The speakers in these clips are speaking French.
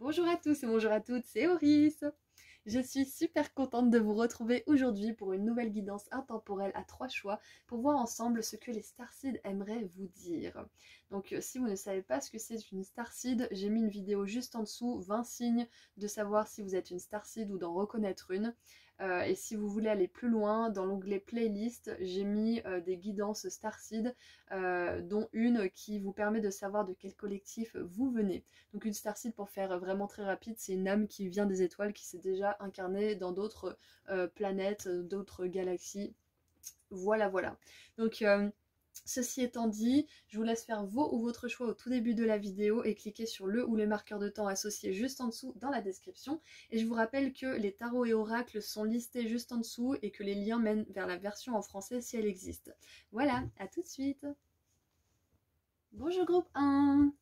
Bonjour à tous et bonjour à toutes, c'est Auris. Je suis super contente de vous retrouver aujourd'hui pour une nouvelle guidance intemporelle à 3 choix pour voir ensemble ce que les starseeds aimeraient vous dire. Donc si vous ne savez pas ce que c'est une starseed, j'ai mis une vidéo juste en dessous, 20 signes de savoir si vous êtes une starseed ou d'en reconnaître une. Et si vous voulez aller plus loin, dans l'onglet playlist, j'ai mis des guidances starseed, dont une qui vous permet de savoir de quel collectif vous venez. Donc une starseed, pour faire vraiment très rapide, c'est une âme qui vient des étoiles, qui s'est déjà incarnée dans d'autres planètes, d'autres galaxies. Voilà, voilà. Donc ceci étant dit, je vous laisse faire vos ou votre choix au tout début de la vidéo et cliquer sur le ou les marqueurs de temps associés juste en dessous dans la description. Et je vous rappelle que les tarots et oracles sont listés juste en dessous et que les liens mènent vers la version en français si elle existe. Voilà, à tout de suite. Bonjour groupe 1.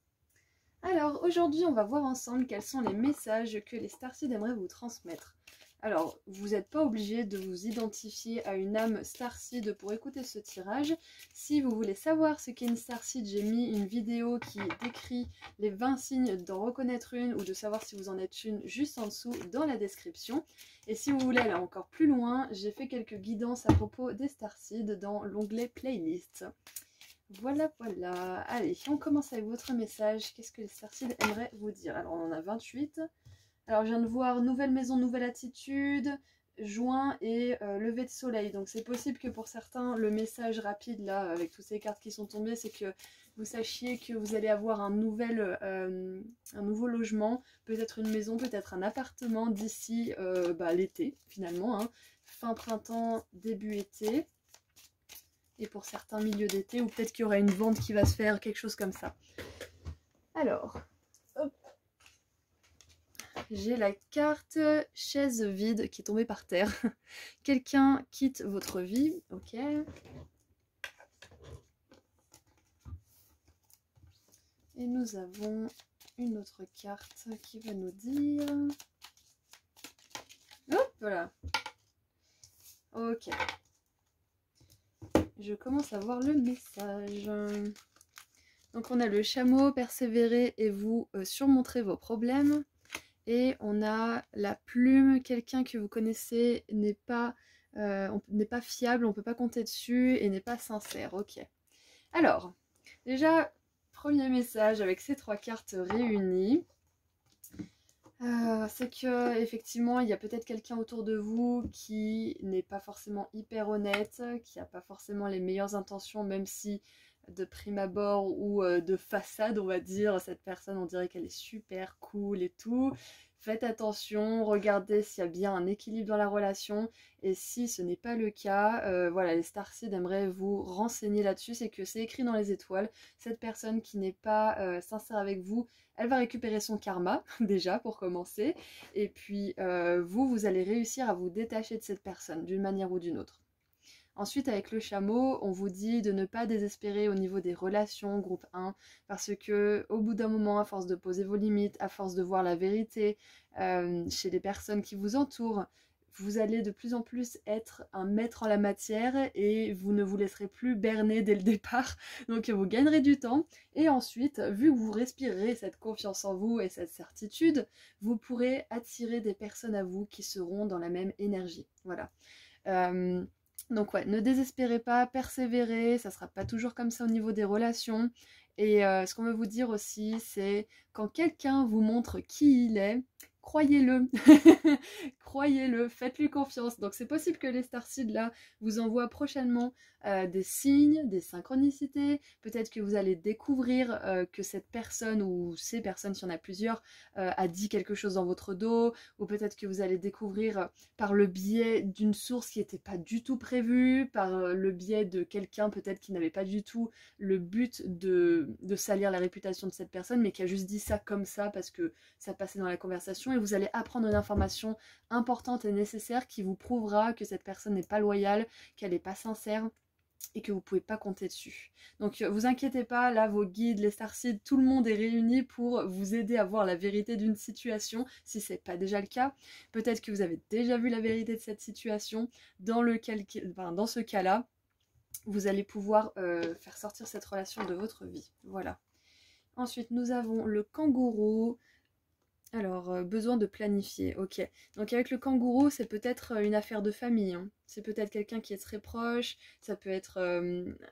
Alors aujourd'hui on va voir ensemble quels sont les messages que les starseeds aimeraient vous transmettre. Alors vous n'êtes pas obligé de vous identifier à une âme starseed pour écouter ce tirage. Si vous voulez savoir ce qu'est une starseed, j'ai mis une vidéo qui décrit les 20 signes d'en reconnaître une ou de savoir si vous en êtes une juste en dessous dans la description. Et si vous voulez aller encore plus loin, j'ai fait quelques guidances à propos des starseeds dans l'onglet playlist. Voilà, voilà. Allez, on commence avec votre message. Qu'est-ce que les starseeds aimeraient vous dire? Alors, on en a 28. Alors, je viens de voir nouvelle maison, nouvelle attitude, juin et lever de soleil. Donc, c'est possible que pour certains, le message rapide, là, avec toutes ces cartes qui sont tombées, c'est que vous sachiez que vous allez avoir un nouveau logement, peut-être une maison, peut-être un appartement d'ici l'été, finalement. Hein. Fin printemps, début été. Et pour certains milieux d'été, ou peut-être qu'il y aura une vente qui va se faire, quelque chose comme ça. Alors, hop. J'ai la carte chaise vide qui est tombée par terre. Quelqu'un quitte votre vie, ok. Et nous avons une autre carte qui va nous dire... Hop, voilà. Ok. Je commence à voir le message. Donc on a le chameau, persévérer et vous surmonterez vos problèmes. Et on a la plume, quelqu'un que vous connaissez n'est pas fiable, on ne peut pas compter dessus et n'est pas sincère. Ok. Alors, déjà, premier message avec ces 3 cartes réunies. C'est que effectivement il y a peut-être quelqu'un autour de vous qui n'est pas forcément hyper honnête, qui n'a pas forcément les meilleures intentions, même si de prime abord ou de façade on va dire, cette personne on dirait qu'elle est super cool et tout. Faites attention, regardez s'il y a bien un équilibre dans la relation, et si ce n'est pas le cas, voilà, les starseeds aimeraient vous renseigner là-dessus. C'est que c'est écrit dans les étoiles, cette personne qui n'est pas sincère avec vous, elle va récupérer son karma, déjà, pour commencer. Et puis, vous allez réussir à vous détacher de cette personne, d'une manière ou d'une autre. Ensuite, avec le chameau, on vous dit de ne pas désespérer au niveau des relations, groupe 1, parce que au bout d'un moment, à force de poser vos limites, à force de voir la vérité chez les personnes qui vous entourent, vous allez de plus en plus être un maître en la matière et vous ne vous laisserez plus berner dès le départ. Donc vous gagnerez du temps. Et ensuite, vu que vous respirerez cette confiance en vous et cette certitude, vous pourrez attirer des personnes à vous qui seront dans la même énergie. Voilà. Donc ouais, ne désespérez pas, persévérez, ça sera pas toujours comme ça au niveau des relations. Et ce qu'on veut vous dire aussi, c'est quand quelqu'un vous montre qui il est, croyez-le, croyez-le, faites-lui confiance. Donc c'est possible que les starseeds là vous envoient prochainement des signes, des synchronicités. Peut-être que vous allez découvrir que cette personne ou ces personnes, s'il y en a plusieurs, a dit quelque chose dans votre dos. Ou peut-être que vous allez découvrir par le biais d'une source qui n'était pas du tout prévue, par le biais de quelqu'un peut-être qui n'avait pas du tout le but de salir la réputation de cette personne, mais qui a juste dit ça comme ça parce que ça passait dans la conversation. Et vous allez apprendre une information importante et nécessaire qui vous prouvera que cette personne n'est pas loyale, qu'elle n'est pas sincère et que vous ne pouvez pas compter dessus. Donc vous inquiétez pas, là vos guides, les starseeds, tout le monde est réuni pour vous aider à voir la vérité d'une situation, si ce n'est pas déjà le cas. Peut-être que vous avez déjà vu la vérité de cette situation, dans ce cas-là, vous allez pouvoir faire sortir cette relation de votre vie. Voilà. Ensuite, nous avons le kangourou. Alors, besoin de planifier, ok. Donc avec le kangourou, c'est peut-être une affaire de famille, hein. C'est peut-être quelqu'un qui est très proche, ça peut être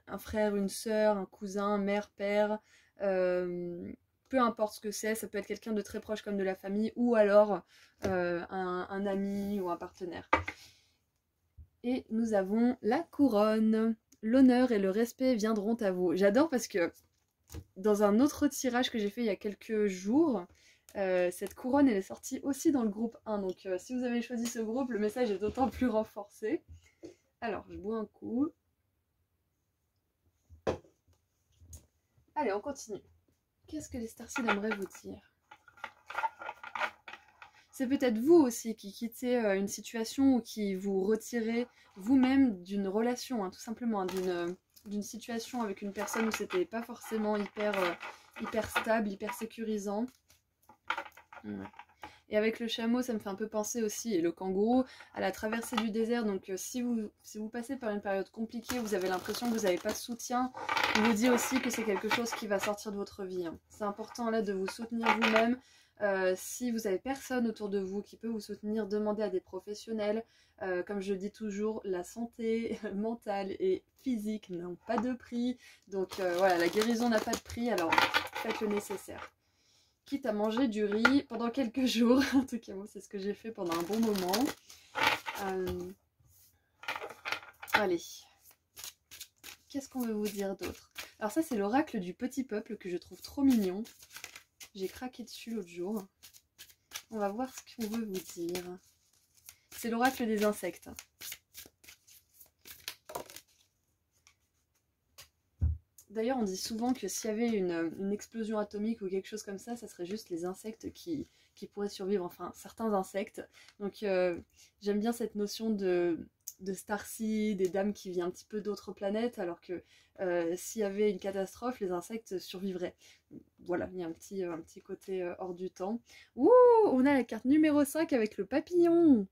un frère, une sœur, un cousin, mère, père, euh, peu importe ce que c'est, ça peut être quelqu'un de très proche comme de la famille, ou alors un ami ou un partenaire. Et nous avons la couronne. L'honneur et le respect viendront à vous. J'adore parce que dans un autre tirage que j'ai fait il y a quelques jours, cette couronne elle est sortie aussi dans le groupe 1. Donc si vous avez choisi ce groupe, le message est d'autant plus renforcé. Alors, je bois un coup. Allez, on continue. Qu'est-ce que les Starseeds aimeraient vous dire? C'est peut-être vous aussi qui quittez une situation ou qui vous retirez vous-même d'une relation, hein, tout simplement, hein, d'une situation avec une personne où c'était pas forcément hyper stable, hyper sécurisant. Ouais. Et avec le chameau, ça me fait un peu penser aussi, et le kangourou, à la traversée du désert. Donc si vous passez par une période compliquée, vous avez l'impression que vous n'avez pas de soutien, il vous dit aussi que c'est quelque chose qui va sortir de votre vie, hein. C'est important là de vous soutenir vous-même. Si vous avez personne autour de vous qui peut vous soutenir, demandez à des professionnels. Comme je dis toujours, la santé mentale et physique n'ont pas de prix. Donc voilà, la guérison n'a pas de prix, alors faites le nécessaire. Quitte à manger du riz pendant quelques jours. En tout cas, moi, c'est ce que j'ai fait pendant un bon moment. Allez. Qu'est-ce qu'on veut vous dire d'autre? Alors ça, c'est l'oracle du petit peuple que je trouve trop mignon. J'ai craqué dessus l'autre jour. On va voir ce qu'on veut vous dire. C'est l'oracle des insectes. D'ailleurs, on dit souvent que s'il y avait une explosion atomique ou quelque chose comme ça serait juste les insectes qui pourraient survivre, enfin certains insectes. Donc j'aime bien cette notion de starseed, des dames qui viennent un petit peu d'autres planètes, alors que s'il y avait une catastrophe, les insectes survivraient. Voilà, il y a un petit côté hors du temps. Ouh, on a la carte numéro 5 avec le papillon.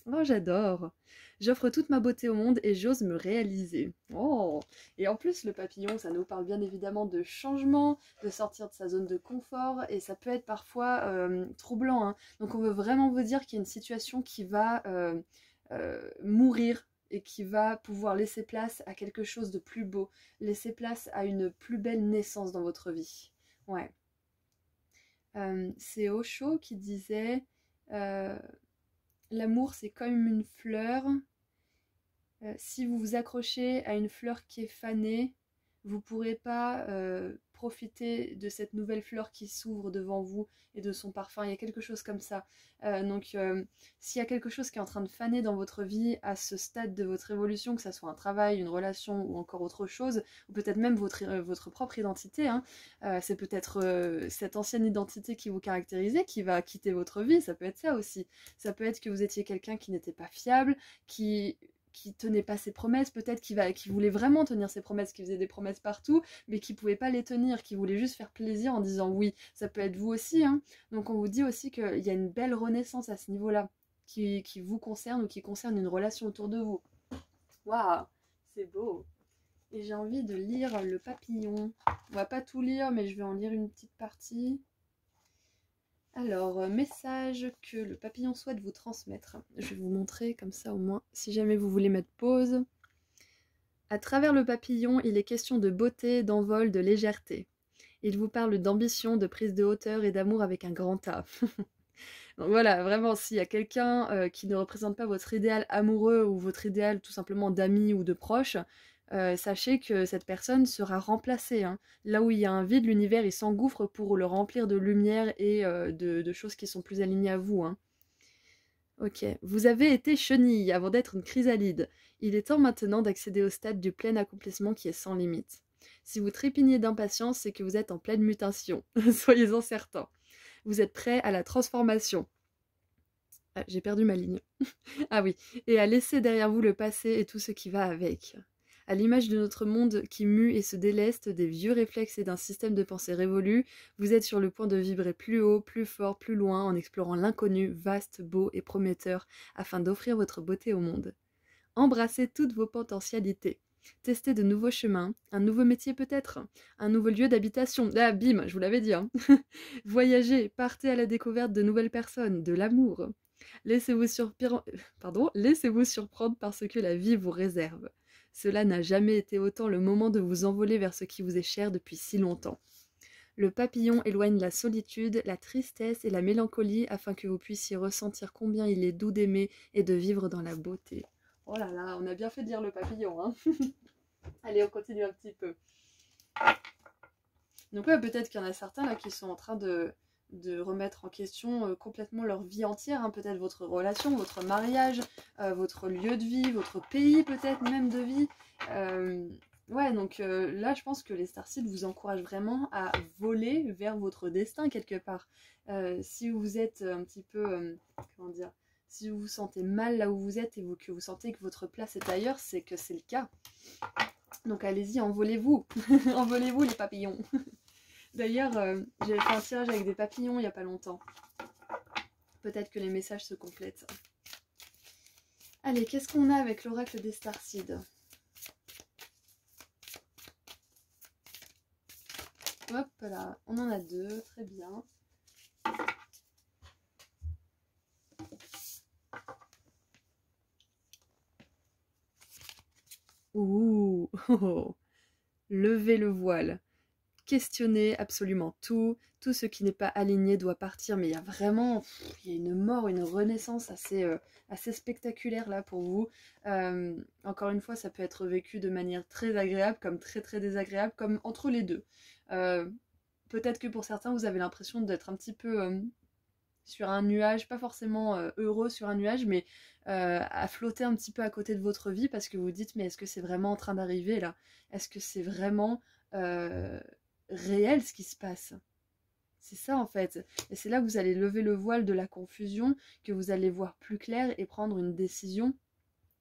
Oh, j'adore. J'offre toute ma beauté au monde et j'ose me réaliser. Oh. Et en plus, le papillon, ça nous parle bien évidemment de changement, de sortir de sa zone de confort, et ça peut être parfois troublant, hein. Donc on veut vraiment vous dire qu'il y a une situation qui va mourir et qui va pouvoir laisser place à quelque chose de plus beau, laisser place à une plus belle naissance dans votre vie. Ouais. C'est Osho qui disait... l'amour, c'est comme une fleur. Si vous vous accrochez à une fleur qui est fanée, vous ne pourrez pas profiter de cette nouvelle fleur qui s'ouvre devant vous et de son parfum. Il y a quelque chose comme ça. Donc, s'il y a quelque chose qui est en train de faner dans votre vie à ce stade de votre évolution, que ce soit un travail, une relation ou encore autre chose, ou peut-être même votre propre identité, hein, c'est peut-être cette ancienne identité qui vous caractérisait qui va quitter votre vie. Ça peut être ça aussi. Ça peut être que vous étiez quelqu'un qui n'était pas fiable, qui tenait pas ses promesses, peut-être qui voulait vraiment tenir ses promesses, qui faisait des promesses partout, mais qui pouvait pas les tenir, qui voulait juste faire plaisir en disant oui. Ça peut être vous aussi, hein. Donc on vous dit aussi qu'il y a une belle renaissance à ce niveau-là, qui vous concerne ou qui concerne une relation autour de vous. Waouh, c'est beau. Et j'ai envie de lire le papillon. On va pas tout lire, mais je vais en lire une petite partie. Alors, message que le papillon souhaite vous transmettre. Je vais vous montrer comme ça au moins, si jamais vous voulez mettre pause. À travers le papillon, il est question de beauté, d'envol, de légèreté. Il vous parle d'ambition, de prise de hauteur et d'amour avec un grand A. Donc voilà, vraiment, s'il y a quelqu'un qui ne représente pas votre idéal amoureux ou votre idéal tout simplement d'amis ou de proche, sachez que cette personne sera remplacée, hein. Là où il y a un vide, l'univers il s'engouffre pour le remplir de lumière et de choses qui sont plus alignées à vous, hein. Ok, vous avez été chenille avant d'être une chrysalide. Il est temps maintenant d'accéder au stade du plein accomplissement qui est sans limite. Si vous trépignez d'impatience, c'est que vous êtes en pleine mutation. Soyez-en certains. Vous êtes prêt à la transformation. Ah, j'ai perdu ma ligne. Ah oui, et à laisser derrière vous le passé et tout ce qui va avec. À l'image de notre monde qui mue et se déleste des vieux réflexes et d'un système de pensée révolu, vous êtes sur le point de vibrer plus haut, plus fort, plus loin, en explorant l'inconnu, vaste, beau et prometteur, afin d'offrir votre beauté au monde. Embrassez toutes vos potentialités. tester de nouveaux chemins, un nouveau métier peut-être, un nouveau lieu d'habitation. Ah, bim, je vous l'avais dit, hein. Voyagez, partez à la découverte de nouvelles personnes, de l'amour. Laissez-vous surprendre par ce que la vie vous réserve. Cela n'a jamais été autant le moment de vous envoler vers ce qui vous est cher depuis si longtemps. Le papillon éloigne la solitude, la tristesse et la mélancolie afin que vous puissiez ressentir combien il est doux d'aimer et de vivre dans la beauté. Oh là là, on a bien fait de dire le papillon, hein. Allez, on continue un petit peu. Donc ouais, peut-être qu'il y en a certains là qui sont en train de remettre en question complètement leur vie entière, hein. Peut-être votre relation, votre mariage, votre lieu de vie, votre pays peut-être même de vie. Ouais, donc là, je pense que les starseeds vous encouragent vraiment à voler vers votre destin quelque part. Si vous êtes un petit peu, comment dire, si vous vous sentez mal là où vous êtes et que vous sentez que votre place est ailleurs, c'est que c'est le cas. Donc allez-y, envolez-vous. Envolez-vous les papillons. D'ailleurs, j'avais fait un tirage avec des papillons il n'y a pas longtemps. Peut-être que les messages se complètent. Allez, qu'est-ce qu'on a avec l'oracle des starseeds ? Hop là, on en a 2, très bien. Ouh, oh, oh. Levez le voile. Questionnez absolument tout. Tout ce qui n'est pas aligné doit partir. Mais il y a vraiment il y a une mort, une renaissance assez spectaculaire là pour vous. Encore une fois, ça peut être vécu de manière très agréable, comme très très désagréable, comme entre les deux. Peut-être que pour certains, vous avez l'impression d'être un petit peu sur un nuage, pas forcément heureux sur un nuage, mais à flotter un petit peu à côté de votre vie parce que vous dites mais est-ce que c'est vraiment en train d'arriver là? Est-ce que c'est vraiment réel ce qui se passe? C'est ça en fait. Et c'est là que vous allez lever le voile de la confusion, que vous allez voir plus clair et prendre une décision,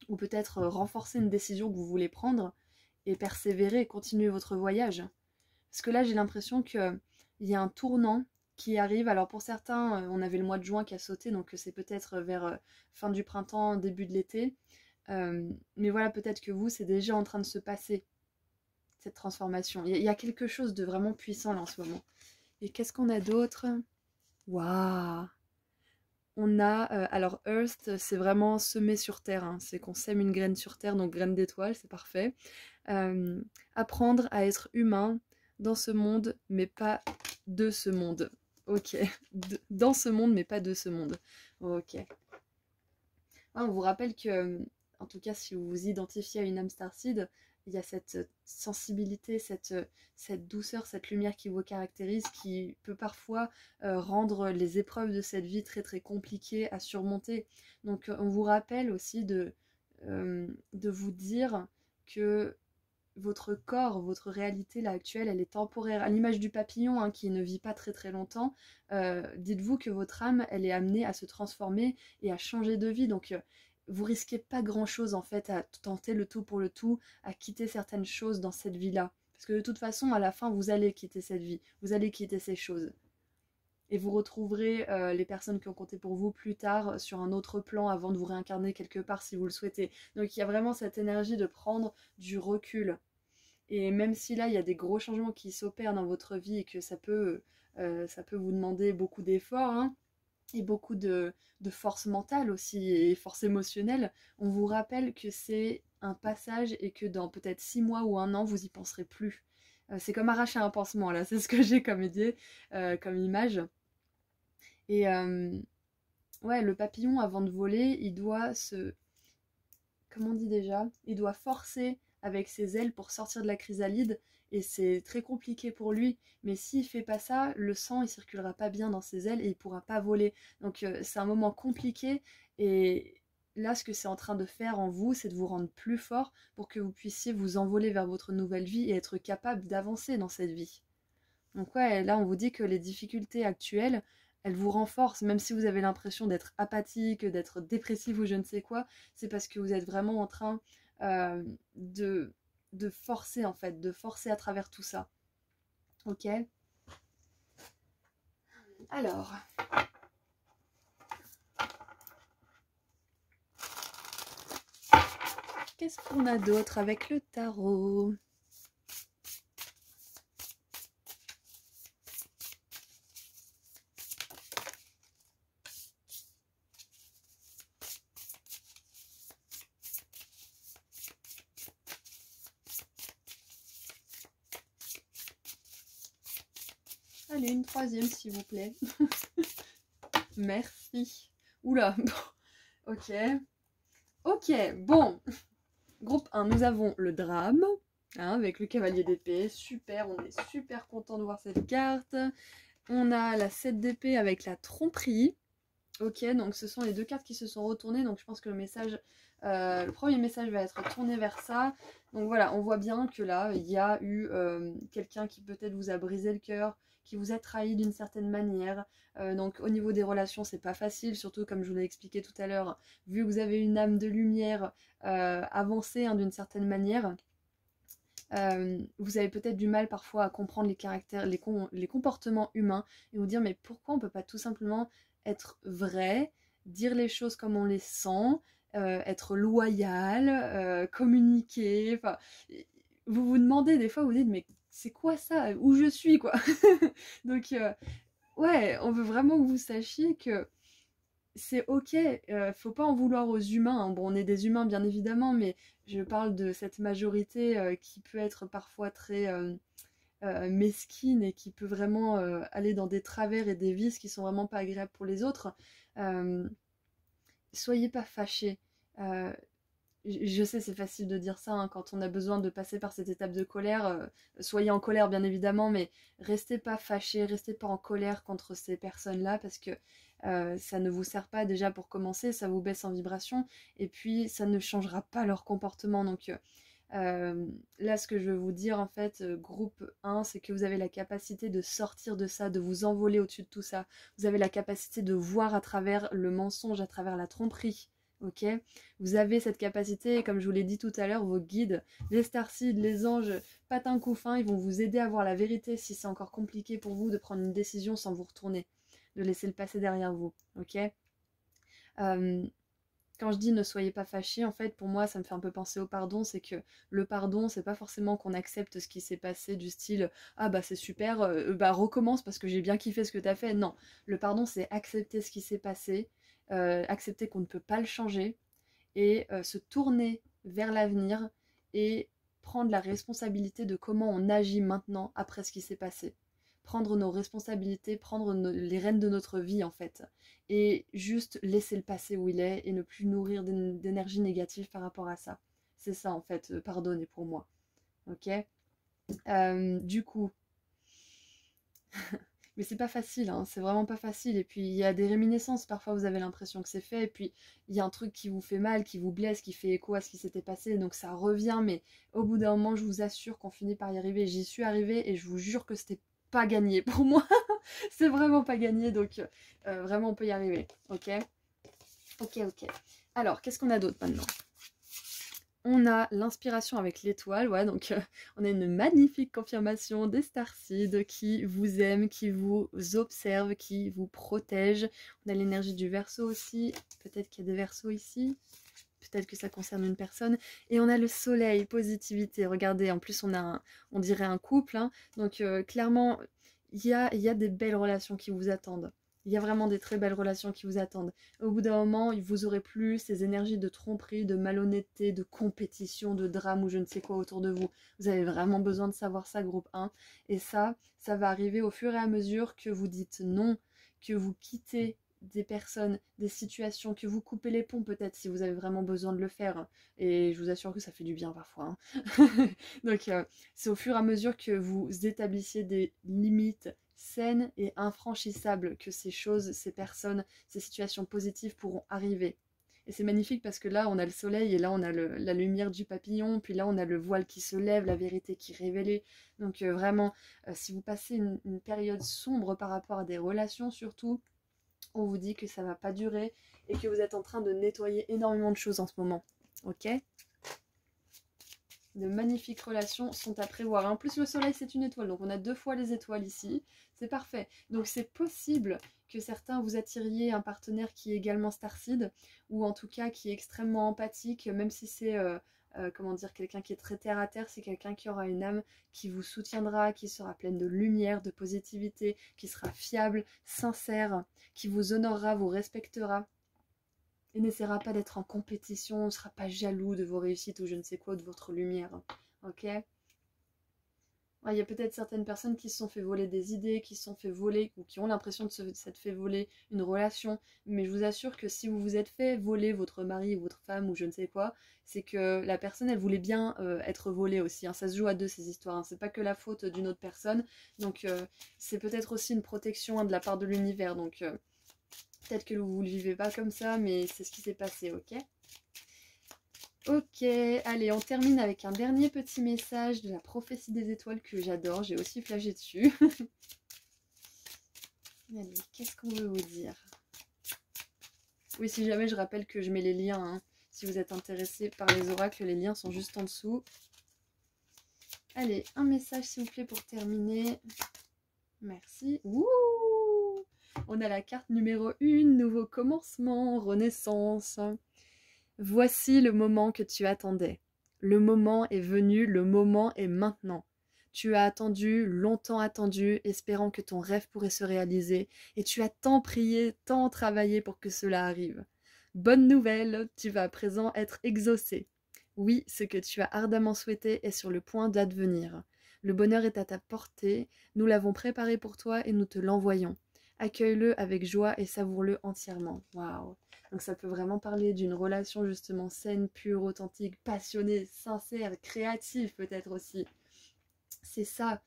ou peut-être renforcer une décision que vous voulez prendre et persévérer, continuer votre voyage. Parce que là j'ai l'impression qu'il y a un tournant qui arrive. Alors pour certains, on avait le mois de juin qui a sauté, donc c'est peut-être vers fin du printemps, début de l'été. Mais voilà, peut-être que vous, c'est déjà en train de se passer, cette transformation. Il y a quelque chose de vraiment puissant là en ce moment. Et qu'est-ce qu'on a d'autre? Waouh! On a, alors Earth, c'est vraiment semer sur Terre, hein. C'est qu'on sème une graine sur Terre, donc graine d'étoile, c'est parfait. Apprendre à être humain dans ce monde, mais pas de ce monde. Ok, dans ce monde, mais pas de ce monde. Ok. Ah, on vous rappelle que, en tout cas, si vous vous identifiez à une âme starseed, il y a cette sensibilité, cette douceur, cette lumière qui vous caractérise, qui peut parfois rendre les épreuves de cette vie très très compliquées à surmonter. Donc on vous rappelle aussi de vous dire que votre corps, votre réalité là actuelle, elle est temporaire. À l'image du papillon hein, qui ne vit pas très très longtemps, dites-vous que votre âme, elle est amenée à se transformer et à changer de vie. Donc vous risquez pas grand-chose en fait à tenter le tout pour le tout, à quitter certaines choses dans cette vie-là. Parce que de toute façon, à la fin, vous allez quitter cette vie, vous allez quitter ces choses. Et vous retrouverez les personnes qui ont compté pour vous plus tard sur un autre plan avant de vous réincarner quelque part si vous le souhaitez. Donc il y a vraiment cette énergie de prendre du recul. Et même si là, il y a des gros changements qui s'opèrent dans votre vie et que ça peut vous demander beaucoup d'efforts, hein, et beaucoup de force mentale aussi, et force émotionnelle, on vous rappelle que c'est un passage et que dans peut-être 6 mois ou 1 an, vous y penserez plus. C'est comme arracher un pansement, là, c'est ce que j'ai comme idée, comme image. Et ouais, le papillon, avant de voler, il doit se... Comment on dit déjà? Il doit forcer avec ses ailes pour sortir de la chrysalide et c'est très compliqué pour lui. Mais s'il fait pas ça, le sang il circulera pas bien dans ses ailes et il pourra pas voler. Donc c'est un moment compliqué et là ce que c'est en train de faire en vous, c'est de vous rendre plus fort pour que vous puissiez vous envoler vers votre nouvelle vie et être capable d'avancer dans cette vie. Donc ouais, là on vous dit que les difficultés actuelles, elles vous renforcent, même si vous avez l'impression d'être apathique, d'être dépressif ou je ne sais quoi, c'est parce que vous êtes vraiment en train euh, de, de forcer en fait, de forcer à travers tout ça. Ok? Alors, qu'est-ce qu'on a d'autre avec le tarot? Allez, une troisième s'il vous plaît. Merci. Oula. Ok. Ok, bon. Groupe 1, nous avons le drame, hein, avec le cavalier d'épée. Super, on est super content de voir cette carte. On a la 7 d'épée avec la tromperie. Ok, donc ce sont les deux cartes qui se sont retournées. Donc je pense que le premier message va être tourné vers ça. Donc voilà, on voit bien que là, il y a eu quelqu'un qui peut-être vous a brisé le cœur, qui vous a trahi d'une certaine manière. Donc au niveau des relations, c'est pas facile, surtout comme je vous l'ai expliqué tout à l'heure, vu que vous avez une âme de lumière avancée, hein, d'une certaine manière. Vous avez peut-être du mal parfois à comprendre les caractères, les comportements humains et vous dire mais pourquoi on peut pas tout simplement être vrai, dire les choses comme on les sent, être loyal, communiquer, enfin vous vous demandez des fois, vous dites mais c'est quoi ça, où je suis quoi. Donc ouais, on veut vraiment que vous sachiez que c'est ok, faut pas en vouloir aux humains, hein. Bon, on est des humains bien évidemment, mais je parle de cette majorité qui peut être parfois très mesquine et qui peut vraiment aller dans des travers et des vices qui sont vraiment pas agréables pour les autres. Euh, Soyez pas fâchés. Euh, je sais, c'est facile de dire ça, hein, quand on a besoin de passer par cette étape de colère. Soyez en colère, bien évidemment, mais restez pas fâchés, restez pas en colère contre ces personnes-là, parce que ça ne vous sert pas déjà pour commencer, ça vous baisse en vibration, et puis ça ne changera pas leur comportement. Donc là, ce que je veux vous dire, en fait, groupe 1, c'est que vous avez la capacité de sortir de ça, de vous envoler au-dessus de tout ça. Vous avez la capacité de voir à travers le mensonge, à travers la tromperie. Ok, vous avez cette capacité, comme je vous l'ai dit tout à l'heure, vos guides, les starseeds, les anges, patin couffin, ils vont vous aider à voir la vérité si c'est encore compliqué pour vous de prendre une décision sans vous retourner, de laisser le passé derrière vous. Ok, quand je dis ne soyez pas fâchés, en fait, pour moi, ça me fait un peu penser au pardon. C'est que le pardon, c'est pas forcément qu'on accepte ce qui s'est passé du style ah bah c'est super, bah recommence parce que j'ai bien kiffé ce que t'as fait. Non, le pardon, c'est accepter ce qui s'est passé, accepter qu'on ne peut pas le changer et se tourner vers l'avenir et prendre la responsabilité de comment on agit maintenant après ce qui s'est passé. Prendre nos responsabilités, prendre les rênes de notre vie en fait. Et juste laisser le passé où il est et ne plus nourrir d'énergie négative par rapport à ça. C'est ça en fait, pardonner pour moi. Ok, du coup, mais c'est pas facile, hein, c'est vraiment pas facile. Et puis il y a des réminiscences, parfois vous avez l'impression que c'est fait, et puis il y a un truc qui vous fait mal, qui vous blesse, qui fait écho à ce qui s'était passé, donc ça revient, mais au bout d'un moment, je vous assure qu'on finit par y arriver. J'y suis arrivée et je vous jure que c'était pas gagné pour moi. C'est vraiment pas gagné, donc vraiment on peut y arriver. Ok, ok, ok. Alors, qu'est-ce qu'on a d'autre maintenant? On a l'inspiration avec l'étoile, ouais, donc on a une magnifique confirmation des starseeds qui vous aiment, qui vous observent, qui vous protègent. On a l'énergie du Verseau aussi, peut-être qu'il y a des Verseaux ici, peut-être que ça concerne une personne. Et on a le soleil, positivité, regardez, en plus on dirait un couple, hein. Donc clairement, il y a des belles relations qui vous attendent. Il y a vraiment des très belles relations qui vous attendent. Au bout d'un moment, vous aurez plus ces énergies de tromperie, de malhonnêteté, de compétition, de drame ou je ne sais quoi autour de vous. Vous avez vraiment besoin de savoir ça, groupe 1. Et ça va arriver au fur et à mesure que vous dites non, que vous quittez des personnes, des situations, que vous coupez les ponts peut-être si vous avez vraiment besoin de le faire. Et je vous assure que ça fait du bien parfois, hein. Donc c'est au fur et à mesure que vous établissiez des limites saines et infranchissables que ces choses, ces personnes, ces situations positives pourront arriver. Et c'est magnifique parce que là, on a le soleil et là, on a la lumière du papillon, puis là, on a le voile qui se lève, la vérité qui est révélée. Donc vraiment, si vous passez une période sombre par rapport à des relations surtout, on vous dit que ça va pas durer et que vous êtes en train de nettoyer énormément de choses en ce moment. Ok ? De magnifiques relations sont à prévoir. Et en plus, le soleil, c'est une étoile. Donc, on a 2 fois les étoiles ici. C'est parfait. Donc, c'est possible que certains vous attiriez un partenaire qui est également starseed ou en tout cas qui est extrêmement empathique, même si c'est comment dire, quelqu'un qui est très terre à terre, c'est quelqu'un qui aura une âme qui vous soutiendra, qui sera pleine de lumière, de positivité, qui sera fiable, sincère, qui vous honorera, vous respectera. Et n'essaiera pas d'être en compétition, ne sera pas jaloux de vos réussites ou je ne sais quoi, de votre lumière. Ok? Il y a peut-être certaines personnes qui se sont fait voler des idées, qui se sont fait voler ou qui ont l'impression de s'être fait voler une relation. Mais je vous assure que si vous vous êtes fait voler votre mari ou votre femme ou je ne sais quoi, c'est que la personne, elle voulait bien être volée aussi. Hein. Ça se joue à deux ces histoires. Hein. C'est pas que la faute d'une autre personne. Donc c'est peut-être aussi une protection de la part de l'univers. Donc peut-être que vous ne le vivez pas comme ça, mais c'est ce qui s'est passé, ok ? Ok, allez, on termine avec un dernier petit message de la prophétie des étoiles que j'adore. J'ai aussi flashé dessus. Allez, qu'est-ce qu'on veut vous dire? Oui, si jamais je rappelle que je mets les liens. Hein. Si vous êtes intéressé par les oracles, les liens sont juste en dessous. Allez, un message s'il vous plaît pour terminer. Merci. Ouh! On a la carte numéro 1, nouveau commencement, renaissance. Voici le moment que tu attendais. Le moment est venu, le moment est maintenant. Tu as attendu, longtemps attendu, espérant que ton rêve pourrait se réaliser, et tu as tant prié, tant travaillé pour que cela arrive. Bonne nouvelle, tu vas à présent être exaucé. Oui, ce que tu as ardemment souhaité est sur le point d'advenir. Le bonheur est à ta portée, nous l'avons préparé pour toi et nous te l'envoyons. Accueille-le avec joie et savoure-le entièrement. Waouh! Donc ça peut vraiment parler d'une relation justement saine, pure, authentique, passionnée, sincère, créative peut-être aussi. C'est ça,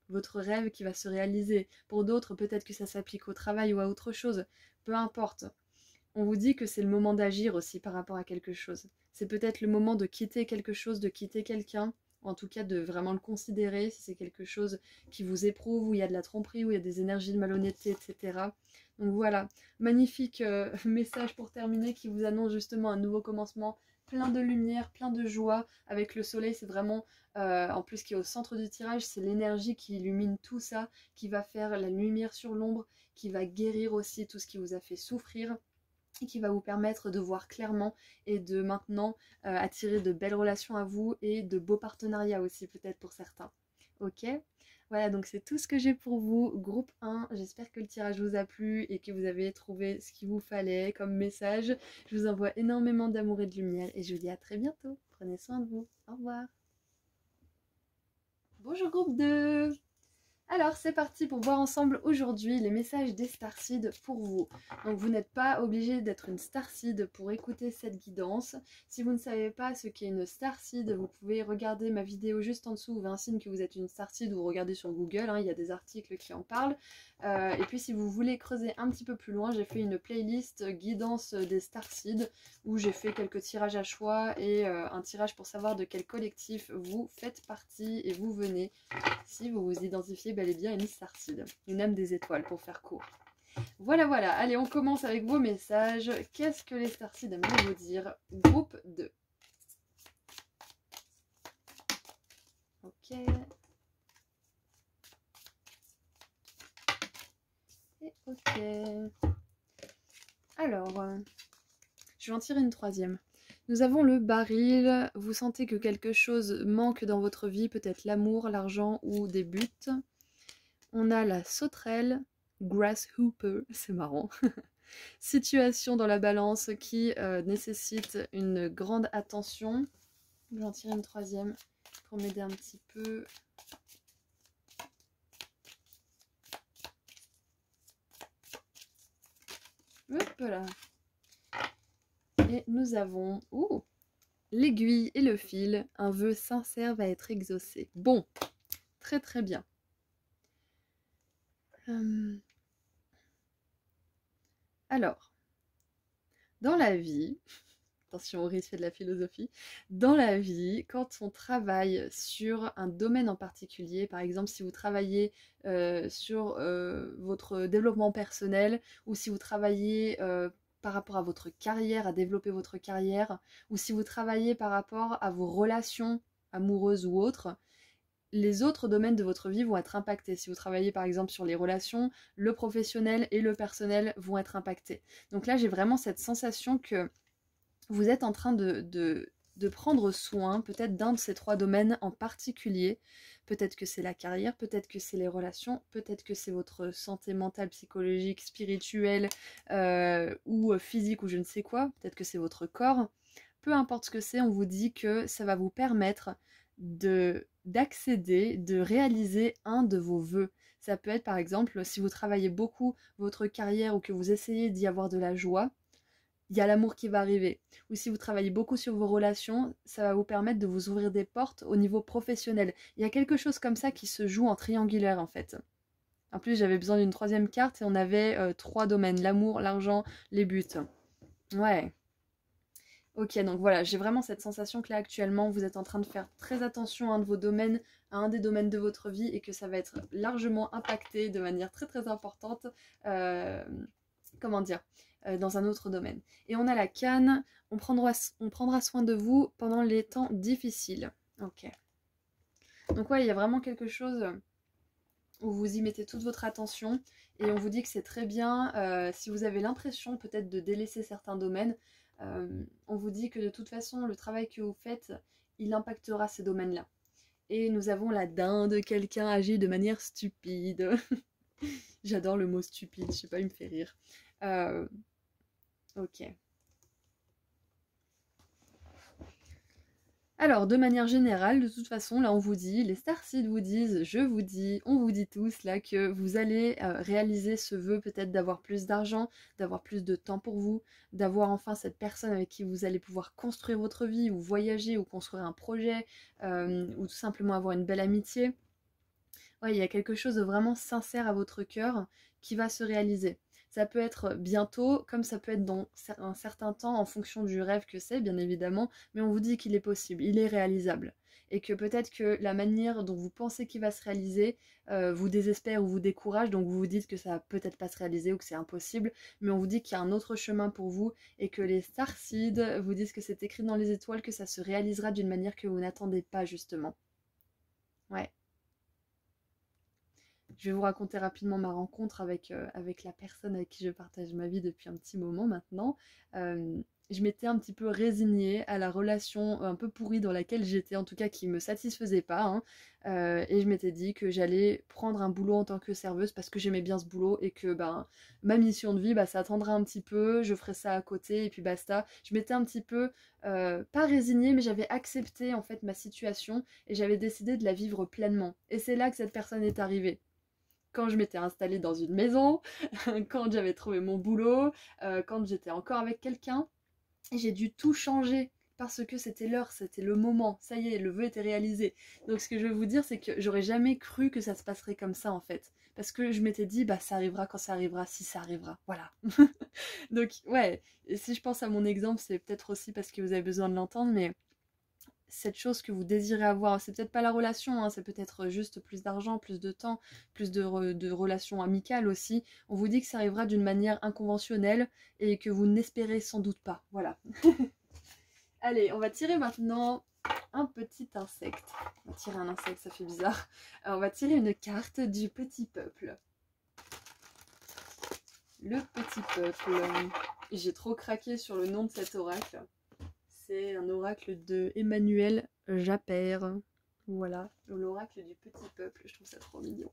votre rêve qui va se réaliser. Pour d'autres, peut-être que ça s'applique au travail ou à autre chose. Peu importe. On vous dit que c'est le moment d'agir aussi par rapport à quelque chose. C'est peut-être le moment de quitter quelque chose, de quitter quelqu'un, en tout cas de vraiment le considérer si c'est quelque chose qui vous éprouve, où il y a de la tromperie, où il y a des énergies de malhonnêteté, etc. Donc voilà, magnifique message pour terminer qui vous annonce justement un nouveau commencement, plein de lumière, plein de joie. Avec le soleil, c'est vraiment, en plus qui est au centre du tirage, c'est l'énergie qui illumine tout ça, qui va faire la lumière sur l'ombre, qui va guérir aussi tout ce qui vous a fait souffrir, et qui va vous permettre de voir clairement et de maintenant attirer de belles relations à vous et de beaux partenariats aussi peut-être pour certains. Ok ? Voilà, donc c'est tout ce que j'ai pour vous. Groupe 1, j'espère que le tirage vous a plu et que vous avez trouvé ce qu'il vous fallait comme message. Je vous envoie énormément d'amour et de lumière et je vous dis à très bientôt. Prenez soin de vous. Au revoir. Bonjour groupe 2. Alors c'est parti pour voir ensemble aujourd'hui les messages des starseeds pour vous. Donc vous n'êtes pas obligé d'être une starseed pour écouter cette guidance. Si vous ne savez pas ce qu'est une starseed, vous pouvez regarder ma vidéo juste en dessous où un signe que vous êtes une starseed ou regarder sur Google, hein, il y a des articles qui en parlent. Et puis si vous voulez creuser un petit peu plus loin, j'ai fait une playlist guidance des starseeds où j'ai fait quelques tirages à choix et un tirage pour savoir de quel collectif vous faites partie et vous venez si vous vous identifiez bel et bien une starseed, une âme des étoiles pour faire court. Voilà, voilà, allez on commence avec vos messages. Qu'est-ce que les starseeds aimeraient vous dire? Groupe 2. Ok. Et ok. Alors, je vais en tirer une troisième. Nous avons le baril. Vous sentez que quelque chose manque dans votre vie, peut-être l'amour, l'argent ou des buts. On a la sauterelle, grasshopper, c'est marrant. Situation dans la balance qui nécessite une grande attention. J'en tire une troisième pour m'aider un petit peu. Hop là. Et nous avons l'aiguille et le fil. Un vœu sincère va être exaucé. Bon, très très bien. Alors, dans la vie, attention au risque de la philosophie, dans la vie, quand on travaille sur un domaine en particulier, par exemple si vous travaillez sur votre développement personnel ou si vous travaillez par rapport à votre carrière, à développer votre carrière, ou si vous travaillez par rapport à vos relations amoureuses ou autres, les autres domaines de votre vie vont être impactés. Si vous travaillez par exemple sur les relations, le professionnel et le personnel vont être impactés. Donc là, j'ai vraiment cette sensation que vous êtes en train de de prendre soin peut-être d'un de ces 3 domaines en particulier. Peut-être que c'est la carrière, peut-être que c'est les relations, peut-être que c'est votre santé mentale, psychologique, spirituelle ou physique ou je ne sais quoi, peut-être que c'est votre corps. Peu importe ce que c'est, on vous dit que ça va vous permettre d'accéder, de réaliser un de vos vœux. Ça peut être par exemple si vous travaillez beaucoup votre carrière ou que vous essayez d'y avoir de la joie, il y a l'amour qui va arriver. Ou si vous travaillez beaucoup sur vos relations, ça va vous permettre de vous ouvrir des portes au niveau professionnel. Il y a quelque chose comme ça qui se joue en triangulaire en fait. En plus, j'avais besoin d'une 3e carte et on avait 3 domaines, l'amour, l'argent, les buts. Ouais. Ok, donc voilà, j'ai vraiment cette sensation que là actuellement, vous êtes en train de faire très attention à un de vos domaines, à un des domaines de votre vie et que ça va être largement impacté de manière très très importante. Comment dire, dans un autre domaine. Et on a la canne, on prendra soin de vous pendant les temps difficiles. Ok. Donc ouais, il y a vraiment quelque chose où vous y mettez toute votre attention et on vous dit que c'est très bien. Si vous avez l'impression peut-être de délaisser certains domaines, on vous dit que de toute façon, le travail que vous faites, il impactera ces domaines-là. Et nous avons la dinde, quelqu'un agit de manière stupide. J'adore le mot stupide, je sais pas, il me fait rire. Ok. Alors, de manière générale, de toute façon, là on vous dit, les starseeds vous disent, je vous dis, on vous dit tous là que vous allez réaliser ce vœu peut-être d'avoir plus d'argent, d'avoir plus de temps pour vous, d'avoir enfin cette personne avec qui vous allez pouvoir construire votre vie, ou voyager, ou construire un projet, ou tout simplement avoir une belle amitié. Ouais, il y a quelque chose de vraiment sincère à votre cœur qui va se réaliser. Ça peut être bientôt, comme ça peut être dans un certain temps en fonction du rêve que c'est, bien évidemment, mais on vous dit qu'il est possible, il est réalisable. Et que peut-être que la manière dont vous pensez qu'il va se réaliser vous désespère ou vous décourage, donc vous vous dites que ça va peut-être pas se réaliser ou que c'est impossible, mais on vous dit qu'il y a un autre chemin pour vous et que les starseeds vous disent que c'est écrit dans les étoiles, que ça se réalisera d'une manière que vous n'attendez pas justement. Ouais. Je vais vous raconter rapidement ma rencontre avec la personne avec qui je partage ma vie depuis un petit moment maintenant. Je m'étais un petit peu résignée à la relation un peu pourrie dans laquelle j'étais, en tout cas qui me satisfaisait pas. Hein. Et je m'étais dit que j'allais prendre un boulot en tant que serveuse parce que j'aimais bien ce boulot et que ma mission de vie, ça attendra un petit peu, je ferai ça à côté et puis basta. Je m'étais un petit peu, pas résignée, mais j'avais accepté en fait ma situation et j'avais décidé de la vivre pleinement. Et c'est là que cette personne est arrivée. Quand je m'étais installée dans une maison, quand j'avais trouvé mon boulot, quand j'étais encore avec quelqu'un, j'ai dû tout changer parce que c'était l'heure, c'était le moment, ça y est, le vœu était réalisé. Donc ce que je veux vous dire, c'est que j'aurais jamais cru que ça se passerait comme ça en fait. Parce que je m'étais dit, ça arrivera quand ça arrivera, si ça arrivera, voilà. Donc ouais, et si je pense à mon exemple, c'est peut-être aussi parce que vous avez besoin de l'entendre, mais cette chose que vous désirez avoir, c'est peut-être pas la relation, hein, c'est peut-être juste plus d'argent, plus de temps, plus de relations amicales aussi. On vous dit que ça arrivera d'une manière inconventionnelle et que vous n'espérez sans doute pas. Voilà. Allez, on va tirer maintenant un petit insecte. On va tirer un insecte, ça fait bizarre. Alors, on va tirer une carte du petit peuple. Le petit peuple. J'ai trop craqué sur le nom de cet oracle. C'est un oracle de Emmanuel Japper. Voilà, l'oracle du petit peuple. Je trouve ça trop mignon.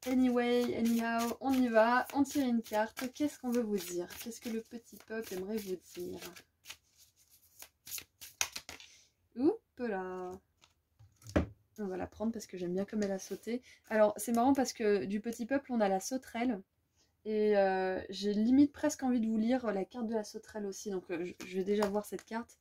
Anyway, anyhow, on y va. On tire une carte. Qu'est-ce qu'on veut vous dire? Qu'est-ce que le petit peuple aimerait vous dire? Oups là. On va la prendre parce que j'aime bien comme elle a sauté. Alors, c'est marrant parce que du petit peuple, on a la sauterelle. Et j'ai limite presque envie de vous lire la carte de la sauterelle aussi. Donc, je vais déjà voir cette carte.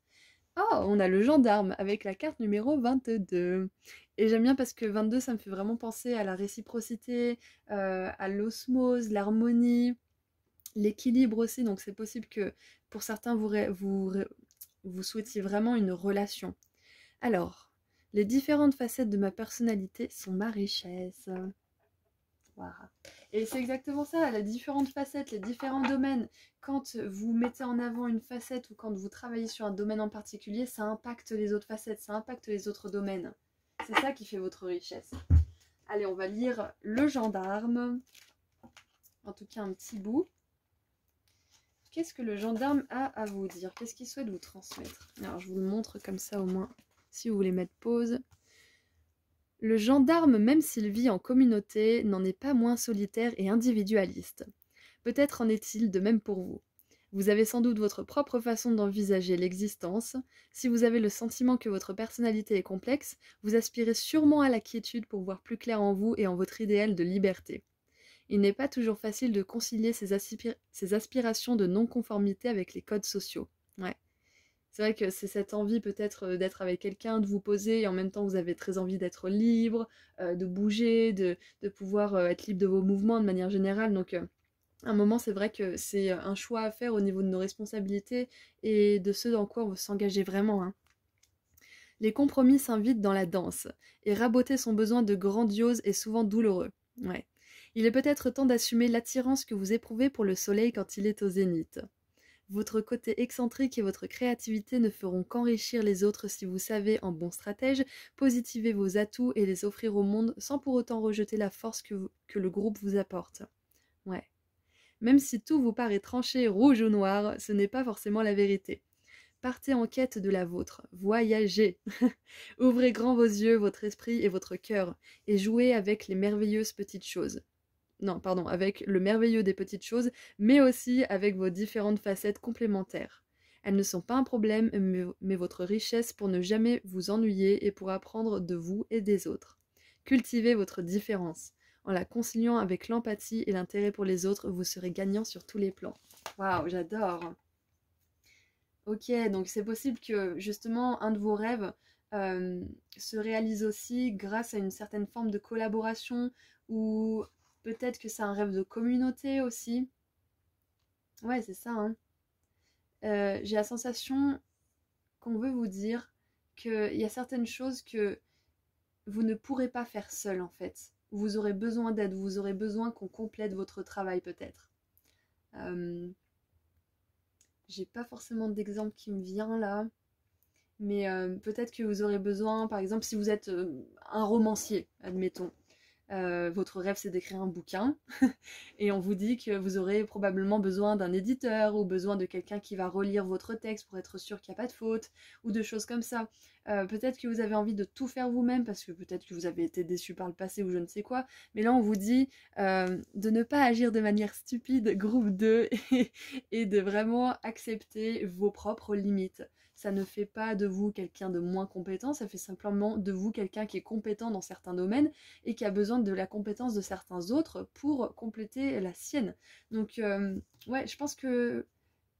Oh, on a le gendarme avec la carte numéro 22. Et j'aime bien parce que 22, ça me fait vraiment penser à la réciprocité, à l'osmose, l'harmonie, l'équilibre aussi. Donc c'est possible que pour certains, vous souhaitiez vraiment une relation. Alors, les différentes facettes de ma personnalité sont ma richesse. Voilà. Et c'est exactement ça, les différentes facettes, les différents domaines. Quand vous mettez en avant une facette ou quand vous travaillez sur un domaine en particulier, ça impacte les autres facettes, ça impacte les autres domaines. C'est ça qui fait votre richesse. Allez, on va lire le gendarme. En tout cas, un petit bout. qu'est-ce que le gendarme a à vous dire? Qu'est-ce qu'il souhaite vous transmettre? Alors, je vous le montre comme ça au moins, si vous voulez mettre pause. Le gendarme, même s'il vit en communauté, n'en est pas moins solitaire et individualiste. Peut-être en est-il de même pour vous. Vous avez sans doute votre propre façon d'envisager l'existence. Si vous avez le sentiment que votre personnalité est complexe, vous aspirez sûrement à la quiétude pour voir plus clair en vous et en votre idéal de liberté. Il n'est pas toujours facile de concilier ces aspirations de non-conformité avec les codes sociaux. Ouais. C'est vrai que c'est cette envie peut-être d'être avec quelqu'un, de vous poser, et en même temps vous avez très envie d'être libre, de bouger, de pouvoir être libre de vos mouvements de manière générale. Donc à un moment c'est vrai que c'est un choix à faire au niveau de nos responsabilités et de ce dans quoi on veut s'engager vraiment, hein. Les compromis s'invitent dans la danse, et raboter son besoin de grandiose est souvent douloureux. Ouais. Il est peut-être temps d'assumer l'attirance que vous éprouvez pour le soleil quand il est au zénith. Votre côté excentrique et votre créativité ne feront qu'enrichir les autres si vous savez, en bon stratège, positiver vos atouts et les offrir au monde sans pour autant rejeter la force que le groupe vous apporte. Ouais. Même si tout vous paraît tranché, rouge ou noir, ce n'est pas forcément la vérité. Partez en quête de la vôtre, voyagez. Ouvrez grand vos yeux, votre esprit et votre cœur, et jouez avec les merveilleuses petites choses. Non, pardon, avec le merveilleux des petites choses, mais aussi avec vos différentes facettes complémentaires. Elles ne sont pas un problème, mais votre richesse pour ne jamais vous ennuyer et pour apprendre de vous et des autres. Cultivez votre différence. En la conciliant avec l'empathie et l'intérêt pour les autres, vous serez gagnant sur tous les plans. Waouh, j'adore! Ok, donc c'est possible que justement un de vos rêves se réalise aussi grâce à une certaine forme de collaboration ou peut-être que c'est un rêve de communauté aussi. Ouais, c'est ça, hein. J'ai la sensation qu'on veut vous dire qu'il y a certaines choses que vous ne pourrez pas faire seul en fait. Vous aurez besoin d'aide, vous aurez besoin qu'on complète votre travail peut-être. J'ai pas forcément d'exemple qui me vient là, mais peut-être que vous aurez besoin, par exemple, si vous êtes un romancier, admettons, votre rêve c'est d'écrire un bouquin, et on vous dit que vous aurez probablement besoin d'un éditeur, ou besoin de quelqu'un qui va relire votre texte pour être sûr qu'il n'y a pas de faute, ou de choses comme ça. Peut-être que vous avez envie de tout faire vous-même, parce que peut-être que vous avez été déçu par le passé, ou je ne sais quoi, mais là on vous dit de ne pas agir de manière stupide, groupe 2, et de vraiment accepter vos propres limites. Ça ne fait pas de vous quelqu'un de moins compétent, ça fait simplement de vous quelqu'un qui est compétent dans certains domaines et qui a besoin de la compétence de certains autres pour compléter la sienne. Donc ouais, je pense que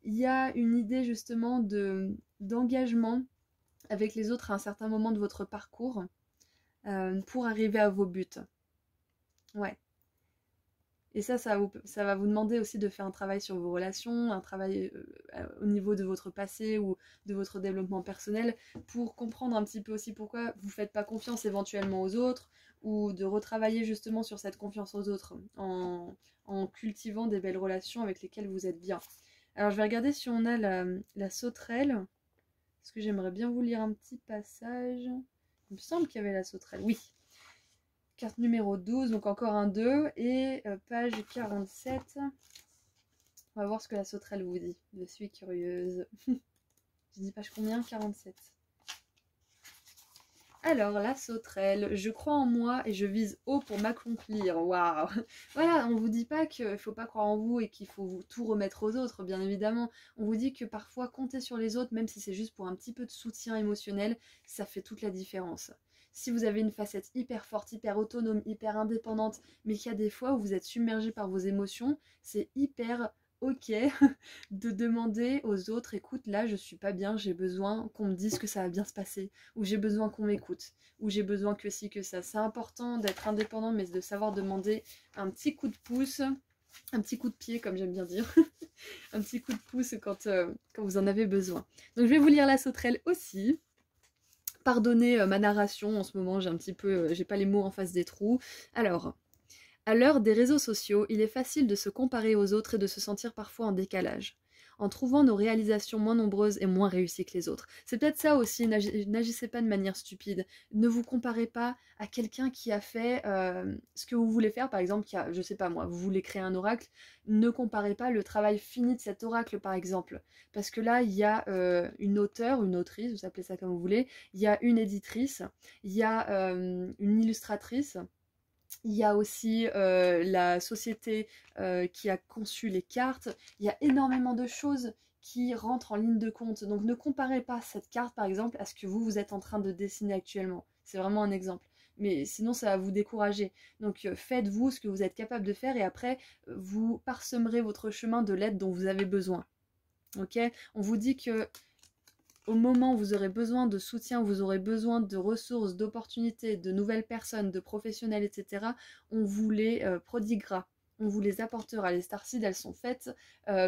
il y a une idée justement d'engagement avec les autres à un certain moment de votre parcours pour arriver à vos buts. Ouais. Et ça va vous demander aussi de faire un travail sur vos relations, un travail au niveau de votre passé ou de votre développement personnel pour comprendre un petit peu aussi pourquoi vous ne faites pas confiance éventuellement aux autres ou de retravailler justement sur cette confiance aux autres en cultivant des belles relations avec lesquelles vous êtes bien. Alors je vais regarder si on a la sauterelle, parce que j'aimerais bien vous lire un petit passage. Il me semble qu'il y avait la sauterelle, oui. Carte numéro 12, donc encore un 2, et page 47. On va voir ce que la sauterelle vous dit. Je suis curieuse. Je dis page combien? 47. Alors, la sauterelle, je crois en moi et je vise haut pour m'accomplir. Waouh! Voilà, on vous dit pas qu'il ne faut pas croire en vous et qu'il faut tout remettre aux autres, bien évidemment. On vous dit que parfois, compter sur les autres, même si c'est juste pour un petit peu de soutien émotionnel, ça fait toute la différence. Si vous avez une facette hyper forte, hyper autonome, hyper indépendante, mais qu'il y a des fois où vous êtes submergé par vos émotions, c'est hyper ok de demander aux autres, écoute, là je suis pas bien, j'ai besoin qu'on me dise que ça va bien se passer, ou j'ai besoin qu'on m'écoute, ou j'ai besoin que ci, que ça. C'est important d'être indépendant, mais de savoir demander un petit coup de pouce, un petit coup de pied, comme j'aime bien dire, un petit coup de pouce quand vous en avez besoin. Donc je vais vous lire la sauterelle aussi. Pardonnez ma narration, en ce moment j'ai pas les mots en face des trous. Alors, à l'heure des réseaux sociaux, il est facile de se comparer aux autres et de se sentir parfois en décalage. en trouvant nos réalisations moins nombreuses et moins réussies que les autres. C'est peut-être ça aussi, n'agissez pas de manière stupide. Ne vous comparez pas à quelqu'un qui a fait ce que vous voulez faire, par exemple, qui a, je sais pas moi, vous voulez créer un oracle, ne comparez pas le travail fini de cet oracle, par exemple. Parce que là, il y a une auteure, une autrice, vous appelez ça comme vous voulez, il y a une éditrice, il y a une illustratrice, il y a aussi la société qui a conçu les cartes. Il y a énormément de choses qui rentrent en ligne de compte. Donc ne comparez pas cette carte, par exemple, à ce que vous êtes en train de dessiner actuellement. C'est vraiment un exemple. Mais sinon, ça va vous décourager. Donc faites-vous ce que vous êtes capable de faire et après, vous parsemerez votre chemin de l'aide dont vous avez besoin. Ok ? On vous dit que au moment où vous aurez besoin de soutien, vous aurez besoin de ressources, d'opportunités, de nouvelles personnes, de professionnels, etc., on vous les prodiguera, on vous les apportera. Les starseeds, elles sont faites